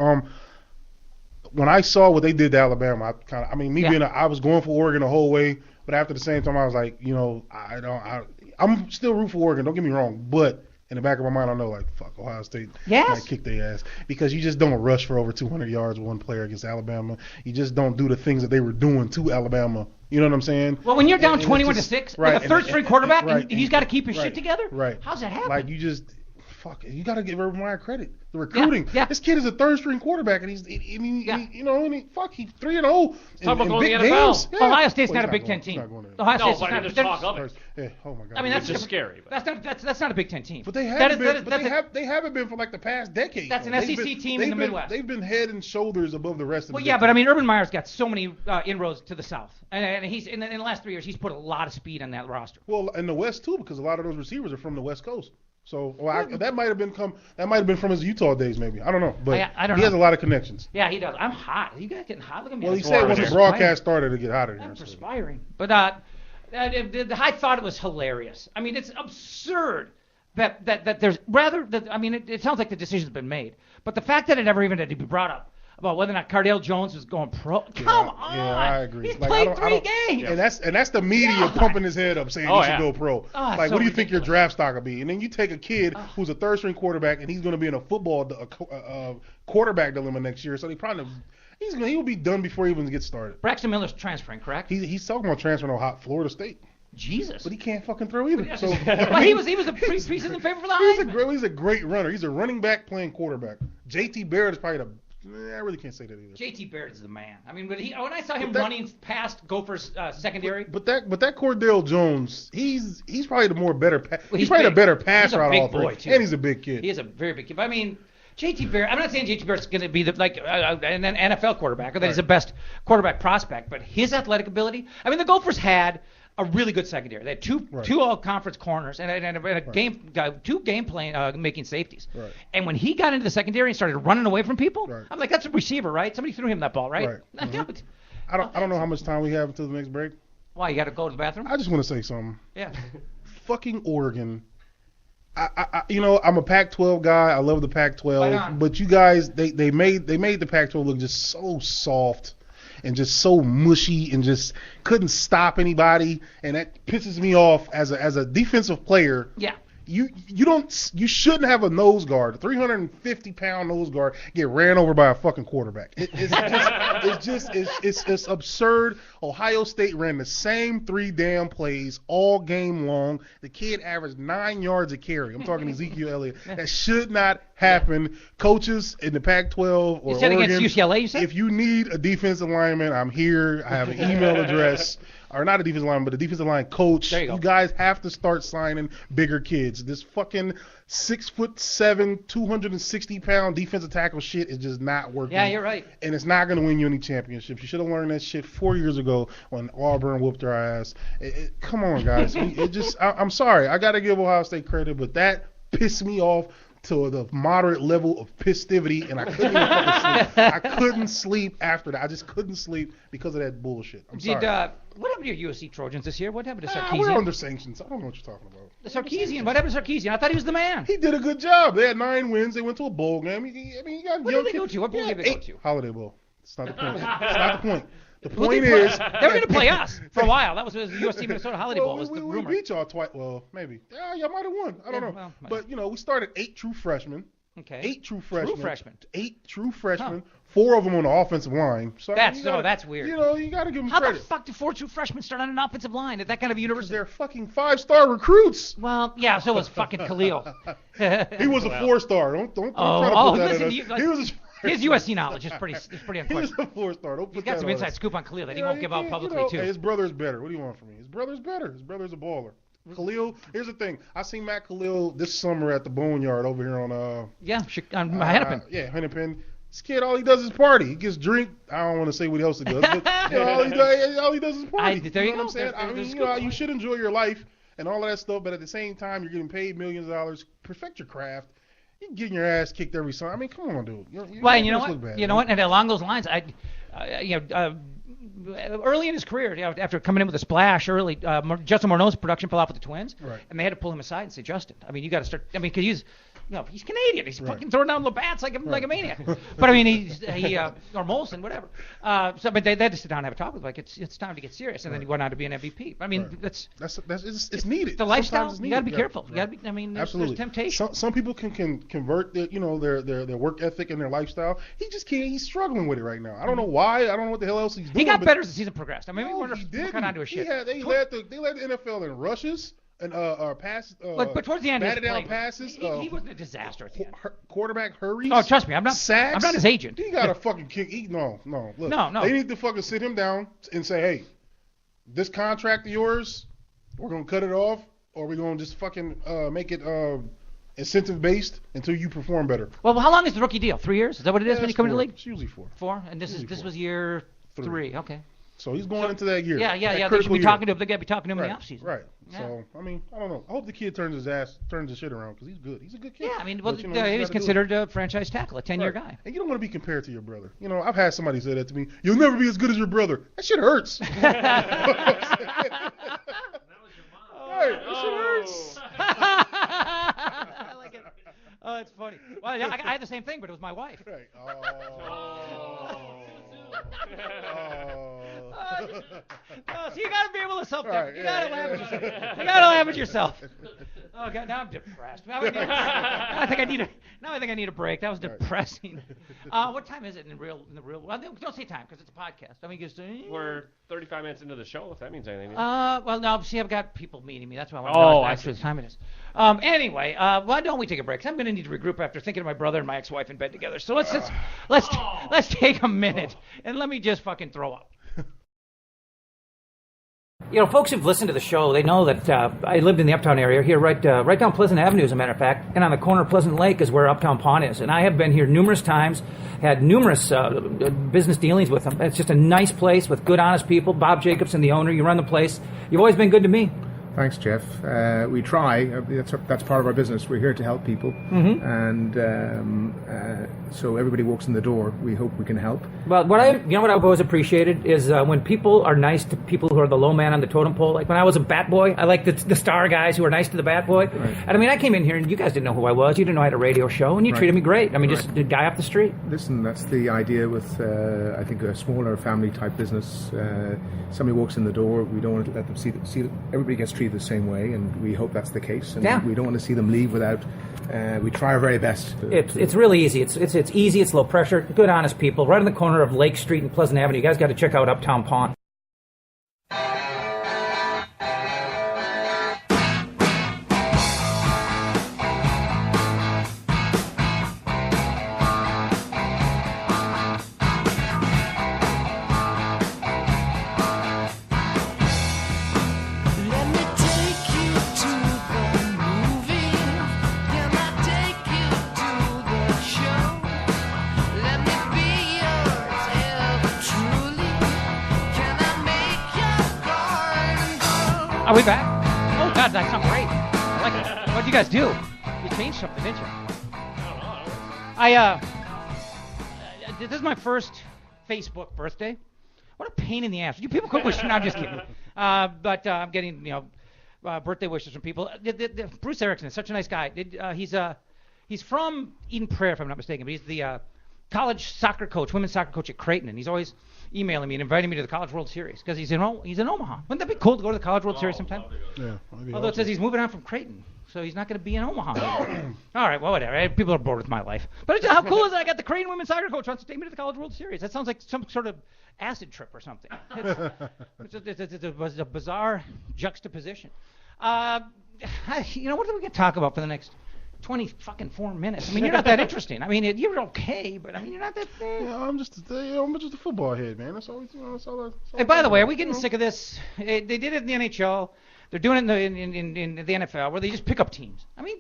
When I saw what they did to Alabama, I was going for Oregon the whole way, but after the same time, I was like, I'm still root for Oregon. Don't get me wrong, but in the back of my mind, I know like, fuck, Ohio State might kick their ass because you just don't rush for over 200 yards with one player against Alabama. You just don't do the things that they were doing to Alabama, You know what I'm saying? Well, when you're down And 21 it's to just- 6, like a third-string quarterback, right, and he's got to keep his shit together. Right. How's that happen? Like you just, fuck it. You got to give Urban Meyer credit. The recruiting. Yeah. This kid is a third-string quarterback, and he's 3-0. Talk about going to the big NFL. games. Yeah. Ohio State's Well, not a he's Big Ten going- team. he's not going to- Ohio No, State's but not. there's they're- talk of it. Yeah. Oh my God. I mean, Which is scary. But. That's not a Big Ten team. But they That haven't is- been. They haven't been for like the past decade. That's an though. SEC team in the Midwest. They've been head and shoulders above the rest of. Well, the yeah, Big but I Ten. mean, Urban Meyer's got so many inroads to the South, and he's in the last 3 years he's put a lot of speed on that roster. Well, in the West too, because a lot of those receivers are from the West Coast. So that might have been from his Utah days, maybe. I don't know, but I don't he know. has a lot of connections. Yeah, he does. I'm hot. You guys getting hot? Look at me. Well, I'm he said when the perspiring. broadcast started to get hotter. I'm perspiring. But I thought it was hilarious. I mean, it's absurd that there's it sounds like the decision's been made, but the fact that it never even had to be brought up about whether or not Cardale Jones was going pro. Come on. Yeah, I agree. He's Like, played 3 games. And that's the media pumping his head up saying Oh, he should yeah. go pro. Oh, Like, so what do you think your ridiculous. draft stock will be? And then you take a kid who's a third string quarterback and he's going to be in a football quarterback dilemma next year. So he'll be done before he even gets started. Braxton Miller's transferring, correct? He's talking about transferring to Florida State, Jesus. but he can't fucking throw either. So Well, he was a preseason favorite for the Heisman. he's a great runner. He's a running back playing quarterback. JT Barrett is probably I really can't say that either. JT Barrett is the man. I mean, when I saw him But that- running past Gophers secondary. But that Cordell Jones, he's probably the better. Well, He's probably big. the better passer He's a out of big all three, boy, too. and he's a big kid. He is a very big kid. But I mean, JT Barrett. I'm not saying JT Barrett's going to be an NFL quarterback or that he's the best quarterback prospect, but his athletic ability. I mean, the Gophers had a really good secondary. They had two all-conference corners and two game playing making safeties. Right. And when he got into the secondary and started running away from people, Right. I'm like, that's a receiver, right? Somebody threw him that ball, right? Right. I don't know how much time we have until the next break. Why, you got to go to the bathroom? I just want to say something. Yeah. Fucking Oregon. I'm a Pac-12 guy. I love the Right Pac-12, on. but you guys, they made the Pac-12 look just so soft and just so mushy and just couldn't stop anybody, and that pisses me off as a defensive player. Yeah. You shouldn't have a nose guard, a 350-pound nose guard, get ran over by a fucking quarterback. It's absurd. Ohio State ran the same 3 damn plays all game long. The kid averaged 9 yards a carry. I'm talking Ezekiel Elliott. That should not happen. Coaches in the Pac-12 or You said Oregon, against UCLA, you said? if you need a defensive lineman, I'm here. I have an email address. Or not a defensive lineman, but a defensive line coach. There you go. You guys have to start signing bigger kids. This fucking 6'7", 260-pound defensive tackle shit is just not working. Yeah, you're right. And it's not going to win you any championships. You should have learned that shit 4 years ago when Auburn whooped their ass. Come on, guys. I'm sorry. I got to give Ohio State credit, but that pissed me off to the moderate level of pistivity, and I couldn't even fucking sleep. I couldn't sleep after that. I just couldn't sleep because of that bullshit. I'm sorry. What happened to your USC Trojans this year? What happened to We're Sarkisian? under sanctions. I don't know what you're talking about. Sarkisian. What happened to Sarkisian? I thought he was the man. He did a good job. They had 9 wins. They went to a bowl game. He got What young did they kids. go to? What bowl did they go to? Holiday Bowl. It's not the point. It's not the point. The Who point they play? is They were going to play us for a while. That was the USC Minnesota Holiday Bowl. Was we the rumor. beat y'all twice. Well, maybe. Yeah, y'all might have won. I don't know. well, but we started 8 true freshmen. Okay. 8 true freshmen. True freshmen. 8 true freshmen. 4 of them on the offensive line. So That's weird. You got to give them How credit. the fuck do 4 true freshmen start on an offensive line at that kind of a university? They're fucking 5-star recruits. Well, yeah, so was fucking Khalil. He was a 4-star. Don't try to Oh, put that listen, in us. He was a his USC knowledge is pretty He was unquestionable. a 4-star. Don't put He's got that some on inside us. scoop on Khalil that he You know, won't you give out can't- publicly, too. Hey, his brother's better. What do you want from me? His brother's better. His brother's a baller. Khalil, here's the thing. I seen Matt Khalil this summer at the Boneyard over here on Yeah, on Hennepin. Yeah, Hennepin. This kid, all he does is party. He gets drink. I don't want to say what else he does, but all he does is party. There you know go. what I'm saying? There's I mean, scoop. you should enjoy your life and all of that stuff, but at the same time, you're getting paid millions of dollars. Perfect your craft. You're getting your ass kicked every Sunday. I mean, come on, dude. Well, and you know what? You know what? And along those lines, early in his career, after coming in with a splash early, Justin Morneau's production fell off with the Twins, Right. and they had to pull him aside and say, Justin, I mean, you got to start. I mean, because No, he's Canadian. He's Right. fucking throwing down Labatt's like a maniac. But I mean, or Molson, whatever. But they had to sit down and have a talk with him. Like it's time to get serious. And then he went on to be an MVP. I mean, that's it's needed. The lifestyle. It's You got to be needed. careful. Right. You got to be. I mean, there's Absolutely. temptation. Some people can convert their work ethic and their lifestyle. He just can't. He's struggling with it right now. I don't know why. I don't know what the hell else he's doing. He got but better as the season progressed. I mean, no, we he got onto a didn't. shit. They led the NFL in rushes and passes. But towards the end, he was batted down playing. passes. He wasn't a disaster at the end. Quarterback hurries. Oh, trust me, I'm not. Sacks. I'm not his agent. He got a fucking kick. No. Look, No. They need to fucking sit him down and say, hey, this contract of yours, we're gonna cut it off, or we're gonna just fucking make it incentive based until you perform better. Well, how long is the rookie deal? 3 years? Is that what it is when you come into the league? It's usually 4. 4, and this was year 3. Okay. So he's going into that year. Yeah. That They should critical be year. talking to him. They got to be talking to him in the Right. offseason. Right. Yeah. So I mean, I don't know. I hope the kid turns his shit around because he's good. He's a good kid. Yeah, I mean, But, he you was gotta do it. considered a franchise tackle, a 10-year Right. guy. And you don't want to be compared to your brother. You know, I've had somebody say that to me. You'll never be as good as your brother. That shit hurts. Right, that shit hurts. I like it. Oh, it's funny. Well, yeah, I had the same thing, but it was my wife. Right. Oh, so you got to be able to self-deprecation. Right, You got to yeah, laugh at yeah. yourself. You got to laugh at yourself. Oh God, now I'm depressed. Now I think I need a break. That was depressing. What time is it in the real? Well, don't say time because it's a podcast. I mean, just. We're 35 minutes into the show, if that means anything. Well, no. See, I've got people meeting me. That's why I want to Oh, know I actually see. the time it is. Anyway, why don't we take a break? 'Cause I'm going to need to regroup after thinking of my brother and my ex-wife in bed together. So let's take a minute and let me just fucking throw up. You know, folks who've listened to the show, they know that I lived in the Uptown area here, right down Pleasant Avenue, as a matter of fact, and on the corner of Pleasant Lake is where Uptown Pond is. And I have been here numerous times, had numerous business dealings with them. It's just a nice place with good, honest people. Bob Jacobson, the owner, you run the place. You've always been good to me. Thanks, Jeff. We try. That's part of our business. We're here to help people, and so everybody walks in the door. We hope we can help. Well, what I've always appreciated is when people are nice to people who are the low man on the totem pole. Like when I was a bat boy, I like the star guys who are nice to the bat boy. Right. And I mean, I came in here and you guys didn't know who I was. You didn't know I had a radio show, and you Right. treated me great. I mean, Right. just a guy off the street. Listen, that's the idea with, I think, a smaller family-type business. Somebody walks in the door, we don't want to let them see everybody gets treated the same way, and we hope that's the case. And Yeah. we don't want to see them leave without. We try our very best. It's really easy. It's easy. It's low pressure. Good, honest people. Right on the corner of Lake Street and Pleasant Avenue. You guys got to check out Uptown Pond. Let me take you to the movie. Can I take you to the show? Let me be yours ever truly. Can I make your garden grow? Are we back? Oh, God, that sounds great. I like it. What'd you guys do? You changed something, didn't you? This is my first Facebook birthday. What a pain in the ass. You people could wish. No, I'm just kidding. But I'm getting, birthday wishes from people. Bruce Erickson is such a nice guy. He's from Eden Prairie, if I'm not mistaken, but he's the college soccer coach, women's soccer coach at Creighton, and he's always emailing me and inviting me to the College World Series because he's in Omaha. Wouldn't that be cool to go to the College World Series sometime? Yeah. Although it says he's moving on from Creighton, so he's not going to be in Omaha anymore. All right, well, whatever. People are bored with my life. But how cool is it? I got the Creighton women's soccer coach wants to take me to the College World Series. That sounds like some sort of acid trip or something. It's a bizarre juxtaposition. What are we going to talk about for the next 4 minutes? I mean, you're not that interesting. I mean, you're okay, but I mean, you're not that. Yeah, I'm just a football head, man. That's all. That's all. Hey, by the way, are we getting sick of this? They did it in the NHL. They're doing it in the NFL, where they just pick up teams. I mean,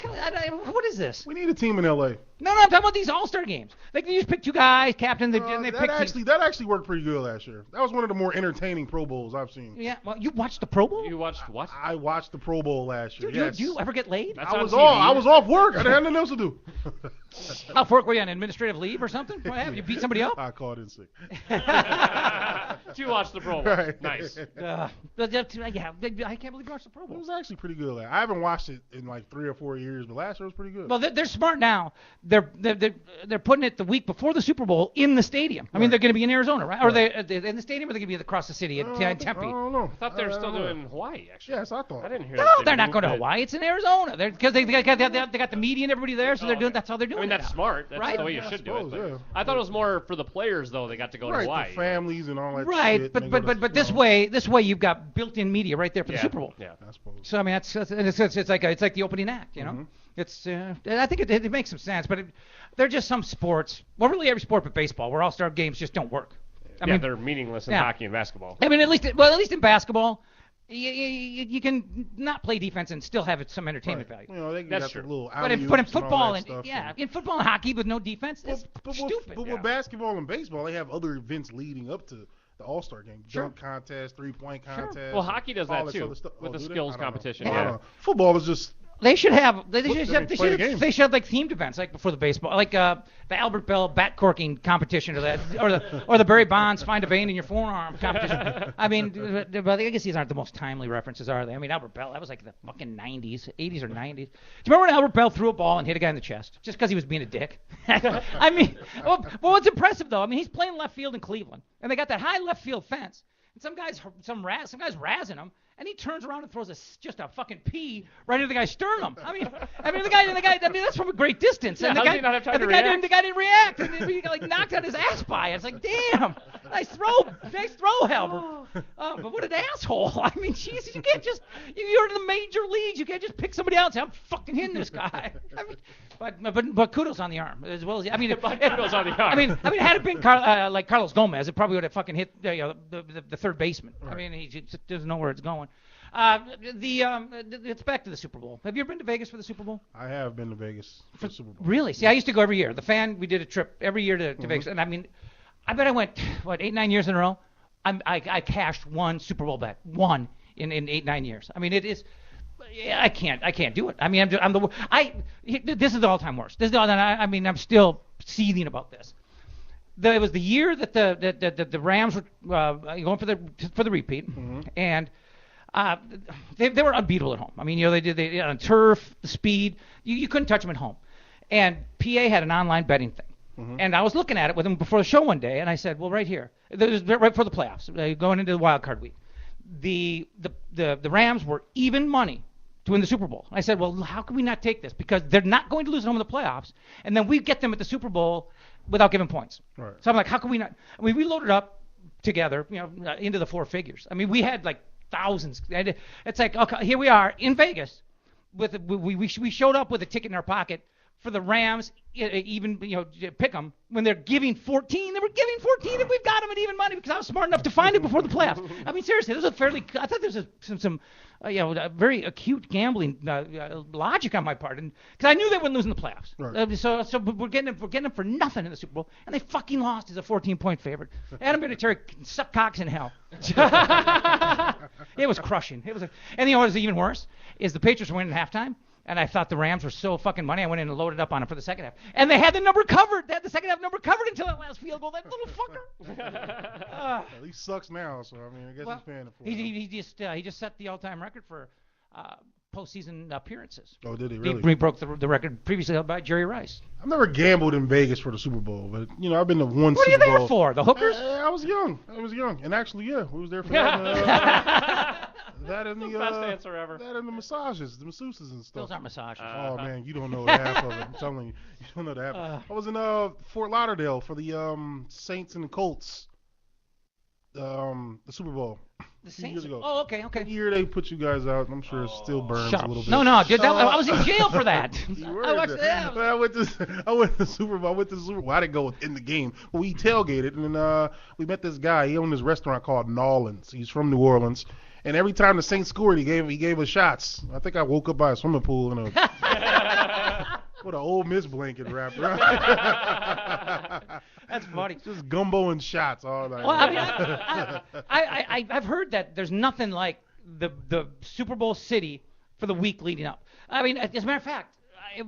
what is this? We need a team in LA. No, I'm talking about these All-Star games. Like, they just pick 2 guys, captain, and they pick teams. That actually worked pretty good last year. That was one of the more entertaining Pro Bowls I've seen. Yeah, well, you watched the Pro Bowl? You watched what? I watched the Pro Bowl last year. Did you ever get laid? That's I on was TV. off work. I didn't have nothing else to do. How work were you on administrative leave or something? What happened? You beat somebody up? I called in sick. to watch the Pro Bowl. Right. Nice. Yeah, I can't believe you watched the Pro It Bowl. was actually pretty good. Like, I haven't watched it in like 3 or 4 years, but last year was pretty good. Well, they're smart now. They're putting it the week before the Super Bowl in the stadium. I mean, they're going to be in Arizona, right? Or they in the stadium, or they're going to be across the city at Tempe. I don't know. I thought they were still doing Hawaii, actually. Yes, I thought. I didn't hear No, that. they're not going to Hawaii. It's in Arizona. Because they got the media and everybody there, so they're doing. That's how they're doing. I mean, it that's now. smart. That's Right? the way you Yeah, I should do it. suppose, But yeah. I thought it was more for the players, though. They got to go to Right, Hawaii. the families and all that Right, shit. but this way you've got built-in media right there for the Super Bowl. Yeah. I suppose. So I mean, it's like the opening act, you know. Mm-hmm. It's I think it makes some sense, but there are just some sports. Well, really every sport but baseball, where all-star games just don't work. I mean, they're meaningless in yeah. hockey and basketball. at least in basketball, you can not play defense and still have some entertainment value. You know, they That's got true. the little But in alley-oops football and all that stuff. in football and hockey with no defense, Well, it's but stupid. with basketball and baseball, they have other events leading up to the All-Star game. Sure. Dunk contest, three-point contest. Well, hockey does all that this too, other stuff. with the do they? skills I don't know. competition. I don't Yeah. know. Football is just They should have play the game. they should have like themed events like before the baseball, like the Albert Bell bat corking competition or the Barry Bonds find a vein in your forearm competition. I mean, but I guess these aren't the most timely references, are they? I mean, Albert Bell, that was like the fucking 80s or 90s. Do you remember when Albert Bell threw a ball and hit a guy in the chest just because he was being a dick? I mean, well, what's impressive though? I mean, he's playing left field in Cleveland, and they got that high left field fence, and some guy's razzing him. And he turns around and throws just a fucking pea right into the guy's sternum. I mean, the guy. I mean, that's from a great distance. Yeah, and the how guy, did he not have time and to the guy react? the guy didn't react. And he like knocked out his ass by it. It's like, damn, nice throw, Albert. But what an asshole. I mean, Jesus, you can't just you're in the major leagues. You can't just pick somebody out and say, I'm fucking hitting this guy. I mean, but kudos on the arm as well as I mean, kudos on the arm. I mean, had it been like Carlos Gomez, it probably would have fucking hit the third baseman. Right. I mean, he just doesn't know where it's going. It's back to the Super Bowl. Have you ever been to Vegas for the Super Bowl? I have been to Vegas for the Super Bowl. Really? See, I used to go every year. We did a trip every year to Vegas, and I mean, I bet I went 8-9 years in a row. I cashed one Super Bowl bet, one in 8-9 years. I mean, it is. I can't do it. I mean, this is the all-time worst. This is I mean, I'm still seething about this. It was the year that the Rams were going for the repeat, and they were unbeatable at home. I mean, they on turf, the speed, you couldn't touch them at home. And PA had an online betting thing, and I was looking at it with him before the show one day, and I said, well, right here, this was right before the playoffs, going into the wild card week, the Rams were even money to win the Super Bowl. I said, well, how can we not take this? Because they're not going to lose at home in the playoffs, and then we get them at the Super Bowl without giving points. Right. So I'm like, how can we not? I mean, we loaded up together, into the four figures. I mean, we had like thousands. It's like, okay, here we are in Vegas. We showed up with a ticket in our pocket for the Rams, even pick them when they're giving 14. They were giving 14, and we've got them at even money because I was smart enough to find it before the playoffs. I mean, seriously, I thought there was some very acute gambling logic on my part, and because I knew they wouldn't lose in the playoffs. Right. So we're getting them for nothing in the Super Bowl, and they fucking lost as a 14-point favorite. Adam Vinatieri can suck cocks in hell. It was crushing. And what was even worse is the Patriots were winning at halftime. And I thought the Rams were so fucking money, I went in and loaded up on them for the second half. And they had the number covered. They had the second half number covered until that last field goal. That little fucker. Well, he sucks now, so I mean, I guess he's paying it for it. He just set the all-time record for postseason appearances. Oh, did he really? He broke the record previously held by Jerry Rice. I've never gambled in Vegas for the Super Bowl, but I've been to one What Super Bowl. What are you there for? The hookers? I was young. And actually, we was there for that. That and the best answer ever. That and the massages, the masseuses and stuff. Those aren't massages. Oh man, you don't know the half of it. I'm telling you, you don't know the half. I was in Fort Lauderdale for the Saints and the Colts. The Super Bowl. The few Saints? years ago. Oh, okay. The year they put you guys out, I'm sure it still burns Shut a up. little bit. No, dude, I was in jail for that. You were I watched that. I went to the Super Bowl. I didn't go in the game. Well, we tailgated, and then we met this guy. He owned this restaurant called Nolans. He's from New Orleans. And every time the Saints scored, he gave us shots. I think I woke up by a swimming pool in a with an Ole Miss blanket wrapped around. That's funny. Just gumbo and shots all night. Well, I mean, I've heard that there's nothing like the Super Bowl city for the week leading up. I mean, as a matter of fact,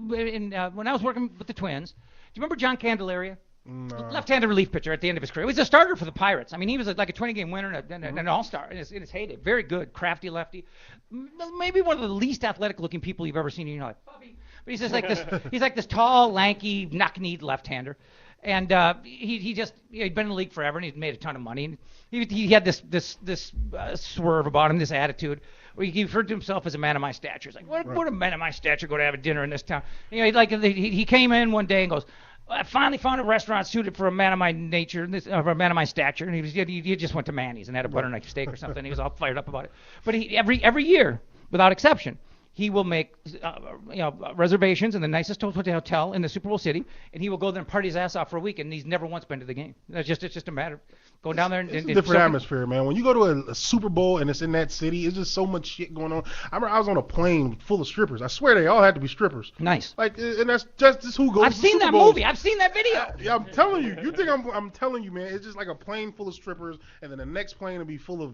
when I was working with the Twins, do you remember John Candelaria? Left-handed relief pitcher at the end of his career. He was a starter for the Pirates. I mean, he was like a 20-game winner and an all-star in his heyday. Very good, crafty lefty. Maybe one of the least athletic-looking people you've ever seen in your life. But he's just like this. He's like this tall, lanky, knock-kneed left-hander. And he'd been in the league forever, and he'd made a ton of money. And he had this swerve about him, this attitude, where he referred to himself as a man of my stature. He's like, what a man of my stature go to have a dinner in this town? You know, he came in one day and goes, I finally found a restaurant suited for a man of my nature, for a man of my stature. And he just went to Manny's and had a butternut steak or something. He was all fired up about it. But every year, without exception, he will make reservations in the nicest hotel in the Super Bowl city, and he will go there and party his ass off for a week, and he's never once been to the game. It's just a matter of going down there and it's a different atmosphere, man. When you go to a Super Bowl and it's in that city, it's just so much shit going on. I remember I was on a plane full of strippers. I swear they all had to be strippers. Nice. Like, and that's just who goes. I've to seen Super that Bowls. movie. I've seen that video. Yeah, I'm telling you. You think I'm telling you, man? It's just like a plane full of strippers, and then the next plane will be full of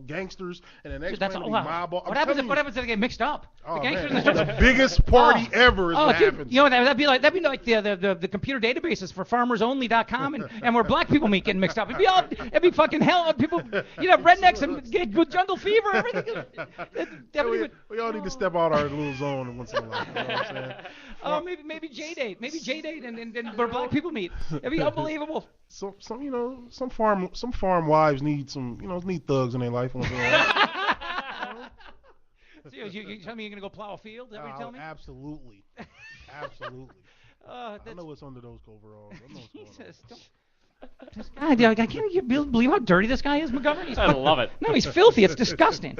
gangsters, and the next plane will be mob. What happens if they get mixed up? Oh, the gangsters man, and the biggest party ever is what dude, happens. You know that'd be like the computer databases for FarmersOnly.com and where black people meet getting mixed up. It'd be fucking hell. People, rednecks and get with jungle fever, everything. We all need to step out our little zone once in a while. You know what I'm saying? Oh, maybe J-Date, and where black people meet. It'd be unbelievable. Some farm wives need need thugs in their life. Once in a while. So you tell me you're gonna go plow a field? Is that what you tell me? Absolutely. I know what's under those overalls. Jesus, this guy, I can't believe how dirty this guy is, Montgomery. I love it. No, he's filthy. It's disgusting.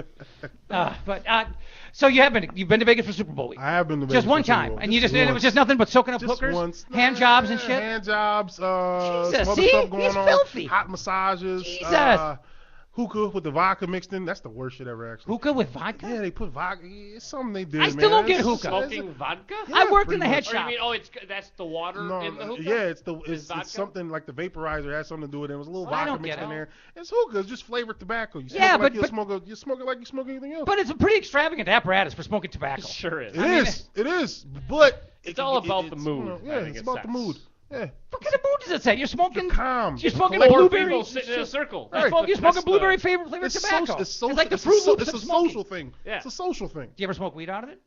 So you've been to Vegas for Super Bowl week? I have been to Vegas just one for Super time, Bowl. and it was just nothing but soaking up hookers, once. hand jobs and shit. Hand jobs. Jesus, some other see? stuff going He's on. filthy. Hot massages. Jesus. Hookah with the vodka mixed in. That's the worst shit ever, actually. Hookah with vodka? Yeah, they put vodka. It's something they did. I still don't get hookah. Smoking vodka? Yeah, I worked in the pretty head much. shop. Or you mean, that's the water in the hookah? Yeah, it's vodka? something like the vaporizer has something to do with it. It was a little Well, I vodka don't mixed get in it. there. It's hookah. It's just flavored tobacco. You smoke Yeah, like but- you smoke it like you smoke anything else. But it's a pretty extravagant apparatus for smoking tobacco. Sure is. It is. But It's all about the mood, Yeah, I think it's it about the sets. mood. Yeah. What kind of mood does it say? You're smoking. Calm. You're smoking Collect- like Four blueberry. people sitting in a circle. Right. You're smoking blueberry flavored It's tobacco. It's social. like the it's Fruit Loops It's of a smoking. social thing. Yeah. It's a social thing. Do you ever smoke weed out of it?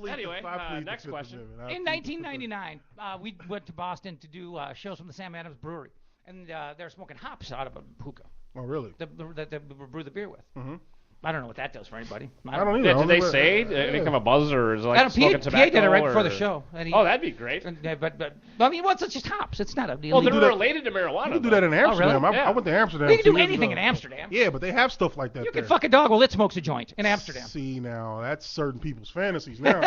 Anyway, next question. In 1999, we went to Boston to do shows from the Sam Adams Brewery, and they were smoking hops out of a hookah Oh, really? that they brew the beer with. Mm-hmm. I don't know what that does for anybody. I don't either. Did they say any kind of a buzz or is it I like don't, smoking PA tobacco? did it right or... before the show. And Oh, that'd be great. But I mean, it's just hops. It's not a. Well, they're do that- related to marijuana. You can do that in Amsterdam. really? Yeah. I went to Amsterdam. You can 2 do years anything in ago. Amsterdam. Yeah, but they have stuff like that You there. can fuck a dog while it smokes a joint in Amsterdam. See, now that's certain people's fantasies. Now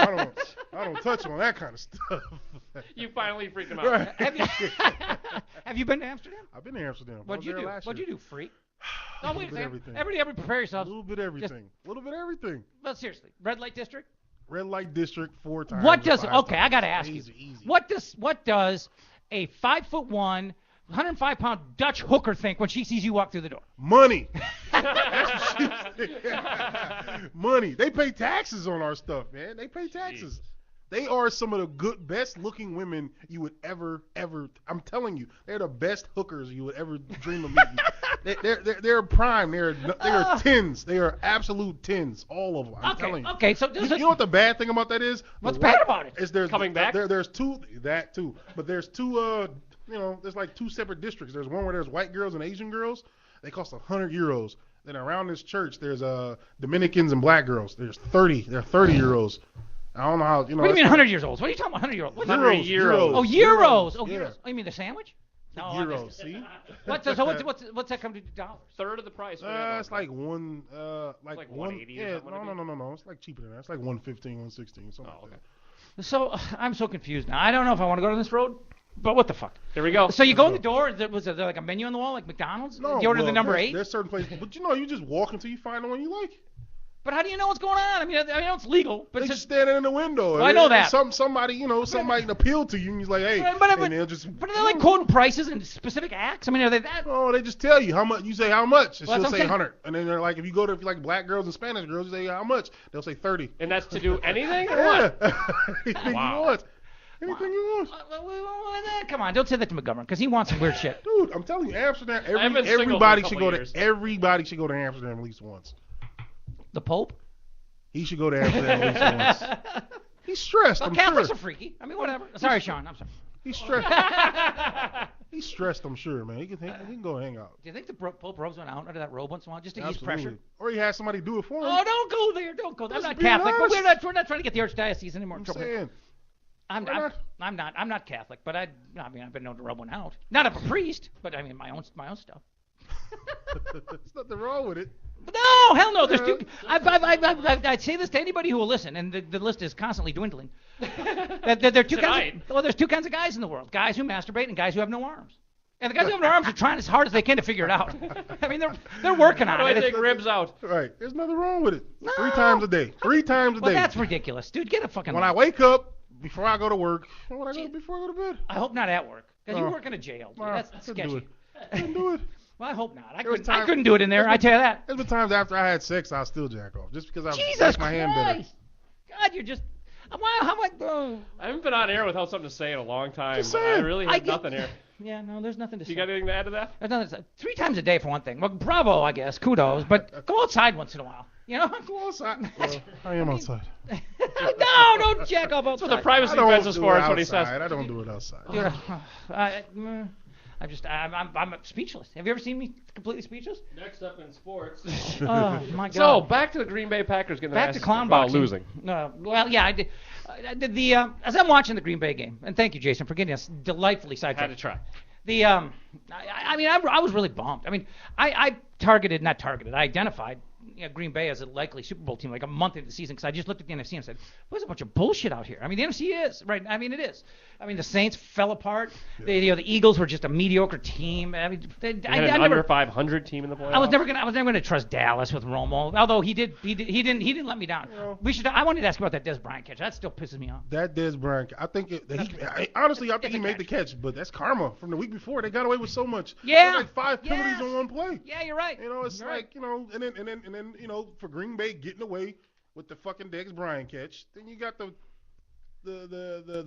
I don't touch on that kind of stuff. You finally freaked them out. Right. Have you been to Amsterdam? I've been to Amsterdam. What'd you do? What'd What'd you do, freak? A No, little wait a bit second. everything. Everybody prepare A yourself. little bit everything. A little bit everything. But seriously, red light district. Red light district 4 times. What or does? 5 Okay, times. I gotta ask you. Easy. What does a 5'1", 105-pound Dutch hooker think when she sees you walk through the door? Money. That's what she Money. They pay taxes on our stuff, man. They pay taxes. They are some of the best looking women you would ever. I'm telling you, they're the best hookers you would ever dream of meeting. They're prime. They're 10s. They are absolute 10s. All of them. I'm telling you. Okay. So You know what the bad thing about that is? What's bad about it? Is there's Coming back? There's two that too, but there's two. There's like 2 separate districts. There's one where there's white girls and Asian girls. They cost €100. Then around this church, there's Dominicans and black girls. There's 30. They're 30-year-olds. I don't know how. What do you mean 100 years old? What are you talking about? 100 year old? Euros. Oh, euros. Oh, Yeah. euros. Oh, you mean the sandwich? No, I Euros. missed See? What's that come to dollars? Third of the price. It's like one. like one. 180 or Yeah. something, No. It's like cheaper than that. It's like 115, 116, something like that. So I'm so confused now. I don't know if I want to go down this road, but what the fuck? Here we go. So you go in the door. Was there like a menu on the wall like McDonald's? No, you order the well, number there's- 8. There's certain places, but you just walk until you find the one you like. But how do you know what's going on? I know it's legal, but They it's just just. standing in the window. Well, I know that. Somebody appealed to you, and he's like, hey, But and they'll just. But are they like quoting prices and specific acts? I mean, are they that? Oh, they just tell you how much. You say how much, and Well, she'll that's what say I'm saying. 100. And then they're like, if you like black girls and Spanish girls, you say how much, they'll say 30. And that's to do anything or Yeah. what? Anything Wow. you want. Anything you want. Come on, don't say that to McGovern because he wants some weird shit. Dude, I'm telling you, Amsterdam. I've been single for a Everybody should couple go years. to. Everybody should go to Amsterdam at least once. The Pope? He should go to Amsterdam at least once. He's stressed. Well, I'm Catholics sure. are freaky. I mean, whatever. Sorry, Sean. I'm sorry. He's stressed. He's stressed. I'm sure, man. He can go hang out. Do you think the Pope robes went out under that robe once in a while just to ease Absolutely. pressure? Or he has somebody do it for him. Oh, don't go there. Don't go there. I'm Just not being Catholic, but honest. we're not trying to get the archdiocese anymore. I'm saying. I'm Why not Catholic, but I've been known to rub one out. Not of a priest, but I mean my own stuff. There's nothing wrong with it. No, hell no. There's two. I'd say this to anybody who will listen, and the list is constantly dwindling. There are two kinds. There's two kinds of guys in the world: guys who masturbate and guys who have no arms. And the guys who have no arms are trying as hard as they can to figure it out. I mean, they're working on How do I it. take ribs out? Right. There's nothing wrong with it. No. 3 times a day. 3 times a Well, day. that's ridiculous, dude. Get a fucking. When I wake up, before I go to work, before I go to bed. I hope not at work, because you Oh. work in a jail. Dude. Well, That's I couldn't do sketchy. it. I couldn't do it. Well, I hope not. I There was couldn't. I time- couldn't do it in there. I tell you that. There's been times after I had sex, I'll still jack off. Just because I Jesus like my hand better. Christ! God, you're just. Why? How much? I haven't been on air without something to say in a long time. Just But I saying. really I have get- nothing here. Yeah, no, there's nothing to say. You got anything to add to that? There's nothing to say. 3 times a day for one thing. Well, bravo, I guess. Kudos, but go outside once in a while. You know? Go outside. Well, I am outside. No, don't jack off That's outside. what the privacy I don't fence is do for. it That's what he says. outside. I don't do it outside. Dude, I'm speechless. Have you ever seen me completely speechless? Next up in sports. Oh my God. So back to the Green Bay Packers getting Back their to clown about boxing. losing. No, well, yeah, I did. I did the as I'm watching the Green Bay game, and thank you, Jason, for getting us delightfully Had to sidetracked. try. The I was really bummed. I mean, I identified Green Bay as a likely Super Bowl team like a month into the season because I just looked at the NFC and said, "There's a bunch of bullshit out here." I mean, the NFC is right. I mean, it is. I mean, the Saints fell apart. The Eagles were just a mediocre team. I mean, They had an under 500 team in the playoffs. I was never gonna trust Dallas with Romo. Although he didn't let me down. I wanted to ask about that Des Bryant catch. That still pisses me off. That Dez Bryant, I think honestly, I think It's he a made the catch, but that's karma from the week before. They got away with so much. Yeah. There's like 5 penalties Yes. on one play. Yeah, you're right. You know, it's You're like right. and then for Green Bay getting away with the fucking Dez Bryant catch, then you got the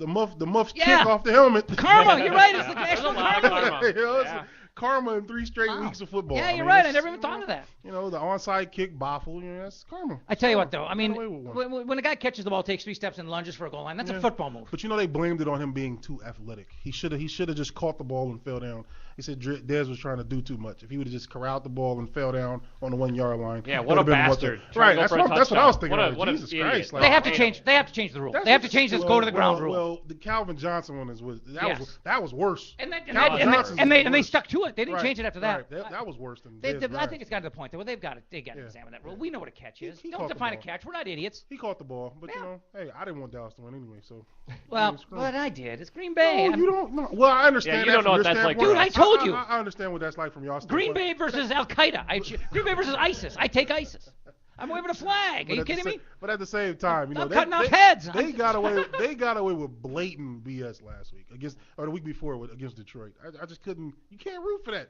muff Yeah. kick off the helmet. Karma. You're right. It's the There's national a lot of karma. karma. You know, it's Yeah. karma in 3 straight Wow. weeks of football. Yeah, I you're mean, right. I it's, never even thought of that. You know, the onside kick baffle. You know, that's karma. I tell you what, though. I mean, Got away with one. when a guy catches the ball, takes 3 steps and lunges for a goal line, that's Yeah. a football move. But you know they blamed it on him being too athletic. He should have just caught the ball and fell down. He said Dez was trying to do too much. If he would have just corralled the ball and fell down on the 1 yard line. Yeah, it what a would've been bastard. Right, Trying to go that's for a what I was touchdown. thinking. What a- Like, what an Jesus idiot. Christ. Like, They have to hate change. him. They have to change the rule. that's They have to what- change this well, go to the ground rule. Well, the Calvin Johnson one Yes. that was worse. And Calvin Johnson's they worse. stuck to it. They didn't Right, change it after that. Right. That was worse than They, Dez I Bryant. think it's gotten to the point that they got to Yeah. examine that rule. We know what a catch is. He Don't caught the define a ball. catch. We're not idiots. He caught the ball, but Yeah. you know, hey, I didn't want Dallas to win anyway, so. Well, screw but him. I did. It's Green Bay. No, you don't. No. Well, I understand. Yeah, you that don't know from what your that's like standpoint. for us. Dude, I told you. I understand what that's like from y'all. Green standpoint. Bay versus Al Qaeda. Green Bay versus ISIS. I take ISIS. I'm waving a flag. Are you at the kidding me? But at the same time, you know, I'm cutting off heads. They got away. They got away with blatant BS last week the week before against Detroit. I just couldn't. You can't root for that.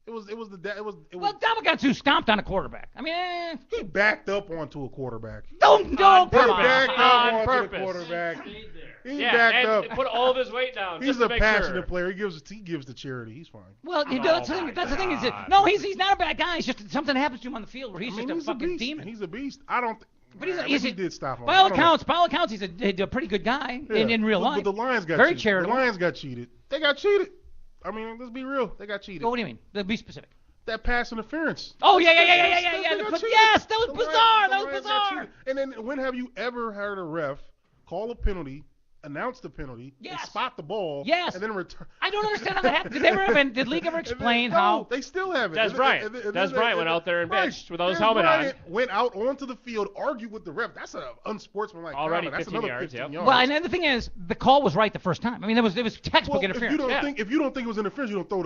It was. Well, Domagantsu stomped on a quarterback. I mean, He backed up onto a quarterback. don't He come purpose. on. backed up On onto purpose. the quarterback. He Yeah, backed and up. put all of his weight down. He's just to a make passionate sure. player. He gives to charity. He's fine. Well, Oh, that's my the thing is that God. no, he's not a bad guy. It's just something happens to him on the field where he's just a he's fucking beast. demon. He's a beast. I don't. But he's a, maybe he's he a, did stop him. by I all don't know. accounts, he's a pretty good guy Yeah. in real life. But the Lions got Very cheated. charitable. The Lions got cheated. They got cheated. I mean, let's be real. They got cheated. Well, what do you mean? Be specific. That pass interference. Oh yeah. They got cheated. Yes, that was The bizarre. Lions- That the was Lions got bizarre. cheated. And then when have you ever heard a ref call a penalty announce the penalty, Yes. and spot the ball, Yes. and then return. I don't understand how that happened. Did league ever explain how? No, they still haven't. Des Bryant. Des Bryant went out there and bitched without his helmet on. Went out onto the field, argued with the ref. That's an unsportsmanlike Already comment. That's 15 another yards, 15 yep. yards. Well, and then the thing is, the call was right the first time. I mean, it was textbook interference. If you don't think it was interference, you don't throw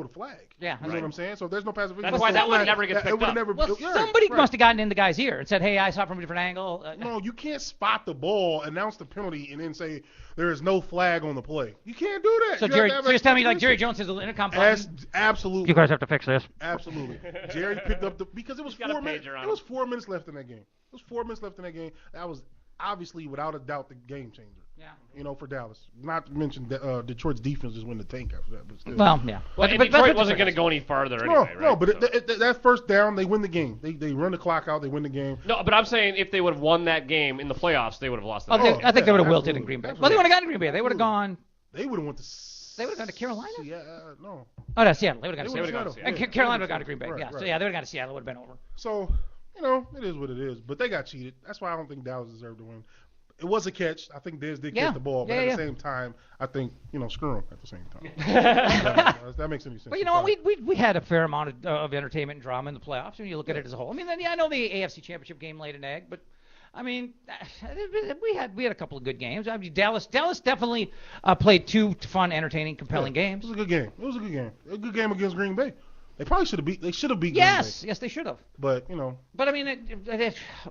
the flag. Yeah. You know what I'm saying? So if there's no passive. That's why that one never gets picked up. Well, somebody must have gotten in the guy's ear and said, "Hey, I saw it from a different angle." No, you can't spot the ball, announce the penalty, and then say there is no flag on the play. You can't do that. So You Jerry, have to have so you're telling me like expectation. Jerry Jones has an intercom button? Absolutely. You guys have to fix this. Absolutely. Jerry picked up because it was got a 4 minutes. pager on It was 4 minutes left in that game. It was 4 minutes left in that game. That was obviously, without a doubt, the game changer. Yeah. You know, for Dallas. Not to mention Detroit's defense just win the tank after that, but still. Well, yeah. Well, and Detroit wasn't going to go any farther anyway, right? No, but that first down, they win the game. They run the clock out, they win the game. No, but I'm saying if they would have won that game in the playoffs, they would have lost the I game. think they would have wilted in absolutely. Green Bay. Absolutely. Well, they would have gone to Green Bay. They would have gone. They would have went to. They would have gone to Carolina. Yeah, no. Oh, no, Seattle. They would have gone to They would've Seattle. gone to And Seattle. Carolina would have gone to Green Bay. Right, Yeah. So right. yeah, they would have gone to Seattle. It would have been over. So, you know, it is what it is. But they got cheated. That's why I don't think Dallas deserved to win. It was a catch. I think Dez did Yeah. catch the ball, but Yeah, at yeah. the same time, I think, screw him at the same time. That makes any sense. Well, you know what? We had a fair amount of entertainment and drama in the playoffs when you look at it as a whole. I mean, I know the AFC Championship game laid an egg, but I mean, we had a couple of good games. I mean, Dallas definitely played two fun, entertaining, compelling It games. was a good game. It was a good game. A good game against Green Bay. They probably should have beat. They should have beat Yes, Green Bay. yes, they should have. But you know, But I mean,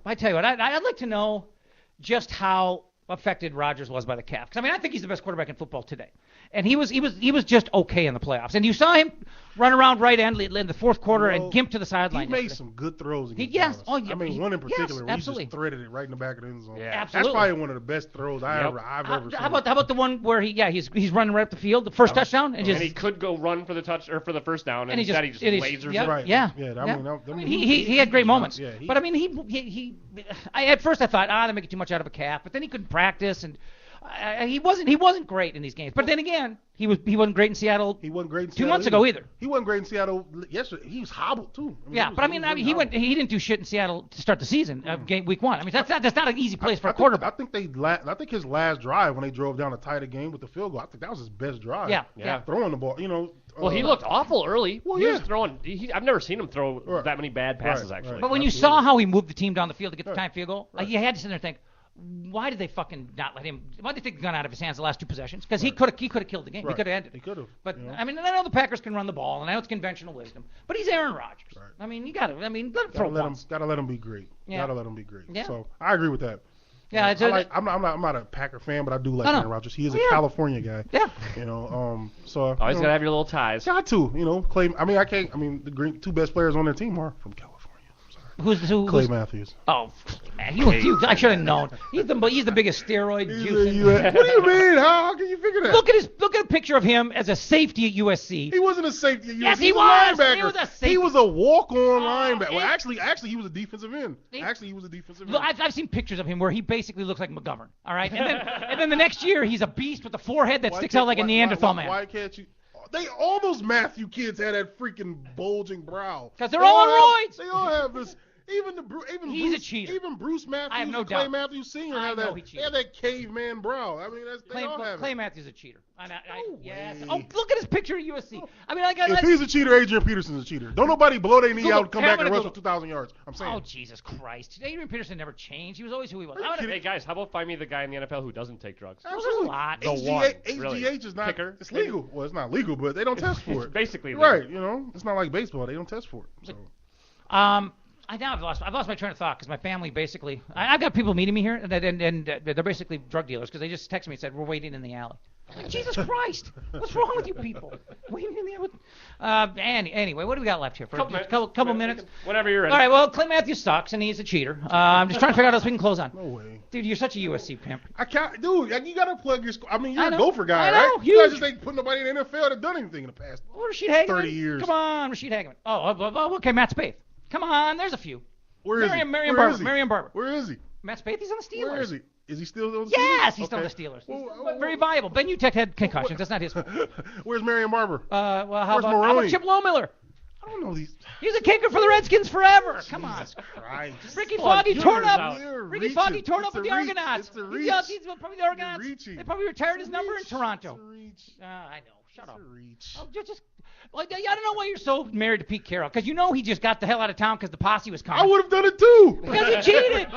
I tell you what, I'd like to know just how affected Rodgers was by the calf. 'Cause I mean, I think he's the best quarterback in football today, and he was just okay in the playoffs. And you saw him run around right end in the fourth quarter and gimp to the sideline. he made yesterday. some good throws against Yes. Dallas. Oh, yeah. I mean, one in Yes, particular where he absolutely. just threaded it right in the back of the end zone. Yeah. Absolutely. That's probably one of the best throws I've ever seen. How about the one where he's running right up the field, the first touchdown, and just And he could go run for the for the first down, and and he instead he just just lasers yeah, it. Right. Yeah. Yeah, I yeah. mean, I mean, he had great moments. Yeah, but I mean, at first I thought, they're making too much out of a calf, but then he couldn't practice, and he wasn't great in these games. But then again, he wasn't great in Seattle. He wasn't great in 2 Seattle months ago either. He wasn't great in Seattle yesterday. He was hobbled too. Yeah, but I mean, he didn't do shit in Seattle to start the season, game week 1. I mean, that's not an easy place for a quarterback. I think his last drive when they drove down to tie the game with the field goal, I think that was his best drive. Yeah. Throwing the ball, you know. Well, he looked awful early. Well, he was yeah. throwing. I've never seen him throw Right. that many bad passes Right, actually. right. But when you Absolutely. saw how he moved the team down the field to get the Right. time field goal, Right. you had to sit there and think, why did they fucking not let him? Why did they take the gun out of his hands the last two possessions? Because he could have killed the game. Right. He could have ended it. He could have. But you know. I mean, I know the Packers can run the ball, and I know it's conventional wisdom. But he's Aaron Rodgers. Right. I mean, you got to. I mean, let him throw once. Gotta let him be great. Yeah. Gotta let him be great. Yeah. So I agree with that. Yeah, You know, I'm not a Packer fan, but I do like No, no. Aaron Rodgers. He is a Yeah. California guy. Yeah. You know, so Always you know, gotta have your little ties. got to, you know, Clay. I mean, the two best players on their team are from California. I'm sorry. Who's Clay Matthews. Oh, man, I should have known. He's the biggest steroid juicing. What do you mean? How can you figure that? Look at a picture of him as a safety at USC. He wasn't a safety. Yes, he he was. was. A linebacker. He was a safety. He was a walk-on Oh, linebacker. Well, it- actually, he was a defensive end. He- Actually, he was a defensive end. Look, I've seen pictures of him where he basically looks like McGovern. All right, and then the next year he's a beast with a forehead that Why sticks can't- out like a why- Neanderthal why, man. Why can't you? All those Matthew kids had that freaking bulging brow. 'Cause they're all on roids. They all have this. Even He's Bruce, a cheater. Even Bruce Matthews, I have no and Clay doubt. Matthews Sr. I have know that. he They cheated. have that caveman brow. I mean, they all have Clay it. Matthews is a cheater. No Yes. way. Oh, look at his picture at USC. I mean, If he's a cheater, Adrian Peterson's a cheater. Don't nobody blow their knee Google- out and come back I'm and gonna rush for Google. 2,000 yards. I'm saying. Oh, Jesus Christ. Adrian Peterson never changed. He was always who he was. Are you kidding? Hey guys, how about find me the guy in the NFL who doesn't take drugs? Well, there's a lot. The HGH, one, HGH really. is not. Kicker, It's maybe? legal. Well, it's not legal, but they don't test for it. Basically legal. Right. You know, it's not like baseball. They don't test for it. So. I've lost my train of thought because my family basically. I've got people meeting me here, and they're basically drug dealers because they just texted me and said we're waiting in the alley. I'm like, Jesus Christ, what's wrong with you people? Waiting in the alley. Anyway, what do we got left here? For couple minutes. Whenever you're ready. All right. Well, Clay Matthews sucks and he's a cheater. I'm just trying to figure out how else we can close on. No way. Dude, you're such a USC pimp. I can't, dude. You gotta plug your. I mean, you're I a know. gopher guy, I know, right? You guys huge. just ain't putting nobody in the NFL that done anything in the past. Oh, Rashid Hageman. 30 years. Come on, Rashid Hageman. Oh, okay, Matt Spaeth. Come on, there's a few. Where is he? Marion Where Barber. is he? Marion Barber. Where is he? Matt Spaeth, he's on the Steelers. Where is he? Is he still on the Steelers? Yes, he's still on the Okay. Steelers. Well, Very viable. Ben Utech had concussions. That's not his fault. Where's Marion Barber? Well, how Where's about Maroney? Chip Lowmiller? I don't know these. He's a kicker for the Redskins forever. Come on. Jesus Christ. Ricky Foggy torn up. You're Ricky Foggy reaching. torn It's up with a the reach. Argonauts. It's a reach. He's probably the Argonauts. reaching. They probably retired It's his a number in reach. Toronto. It's a reach. I know. Shut It's up. a reach. Oh, I don't know why you're so married to Pete Carroll. Because you know he just got the hell out of town because the posse was coming. I would have done it too. Because he cheated.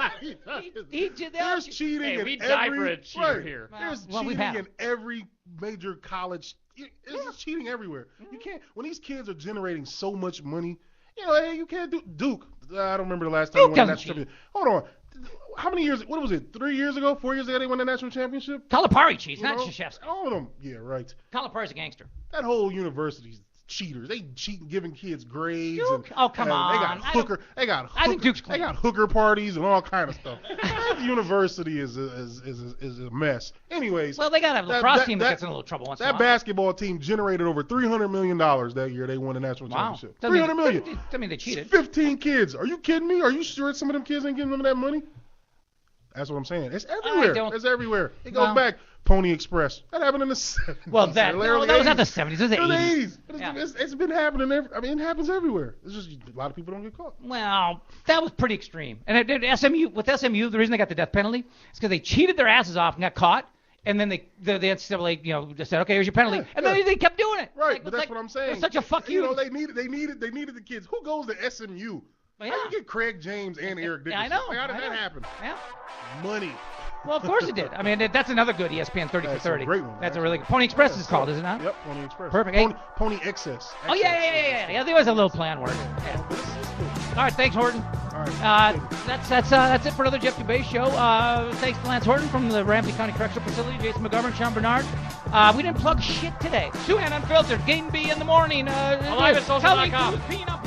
He did that. There's cheating Hey, in we die every for a cheater right. here. There's Well, we've cheating had in every major college. There's just cheating everywhere. You can't. When these kids are generating so much money, hey, you can't do Duke. I don't remember the last time Duke they won the doesn't national championship. Hold on. How many years? What was it? 3 years ago? 4 years ago? They won the national championship. Calipari cheats, You not know? Krzyzewski. All of them. Yeah, right. Calipari's a gangster. That whole university's cheaters. They cheat and giving kids grades. Duke? And, Oh, come and on. They got hooker. I think Duke's They clean. got hooker parties and all kind of stuff. That university is a mess. Anyways. Well, they got a lacrosse team that gets in a little trouble once in a That while. basketball team generated over $300 million that year. They won the national Wow. championship. Doesn't mean- $300 million. Doesn't mean they cheated. 15 kids. Are you kidding me? Are you sure some of them kids ain't getting them that money? That's what I'm saying. It's everywhere. don't- It's everywhere. It goes Well- back. Pony Express. That happened in the 70s. Well, that was not the 70s. It was the It was 80s. the 80s. Yeah. It's been happening. It happens everywhere. It's just a lot of people don't get caught. Well, that was pretty extreme. And it did SMU, the reason they got the death penalty is because they cheated their asses off and got caught. And then the NCAA, just said, okay, here's your penalty. Yeah, and then they kept doing it. Right, but that's what I'm saying. It was such a fuck you. They needed the kids. Who goes to SMU? Well, How yeah. you get Craig James and Eric Yeah, Dickerson? I know. Like, how did I that know. happen? Yeah. Money. Well, of course it did. I mean, that's another good ESPN 30 That's for 30. a great one. That's a really good. Pony Express is called, is it not? Yep, Pony Express. Perfect. Pony Excess. Oh, yeah. There was a little play on words. Yeah. But it's cool. All right, thanks, Horton. All right. That's it for another Jeff Dubay show. Thanks to Lance Horton from the Ramsey County Correctional Facility, Jason McGovern, Sean Bernard. We didn't plug shit today. Suhan Unfiltered, Game B in the morning. Alive at social.com. Peanut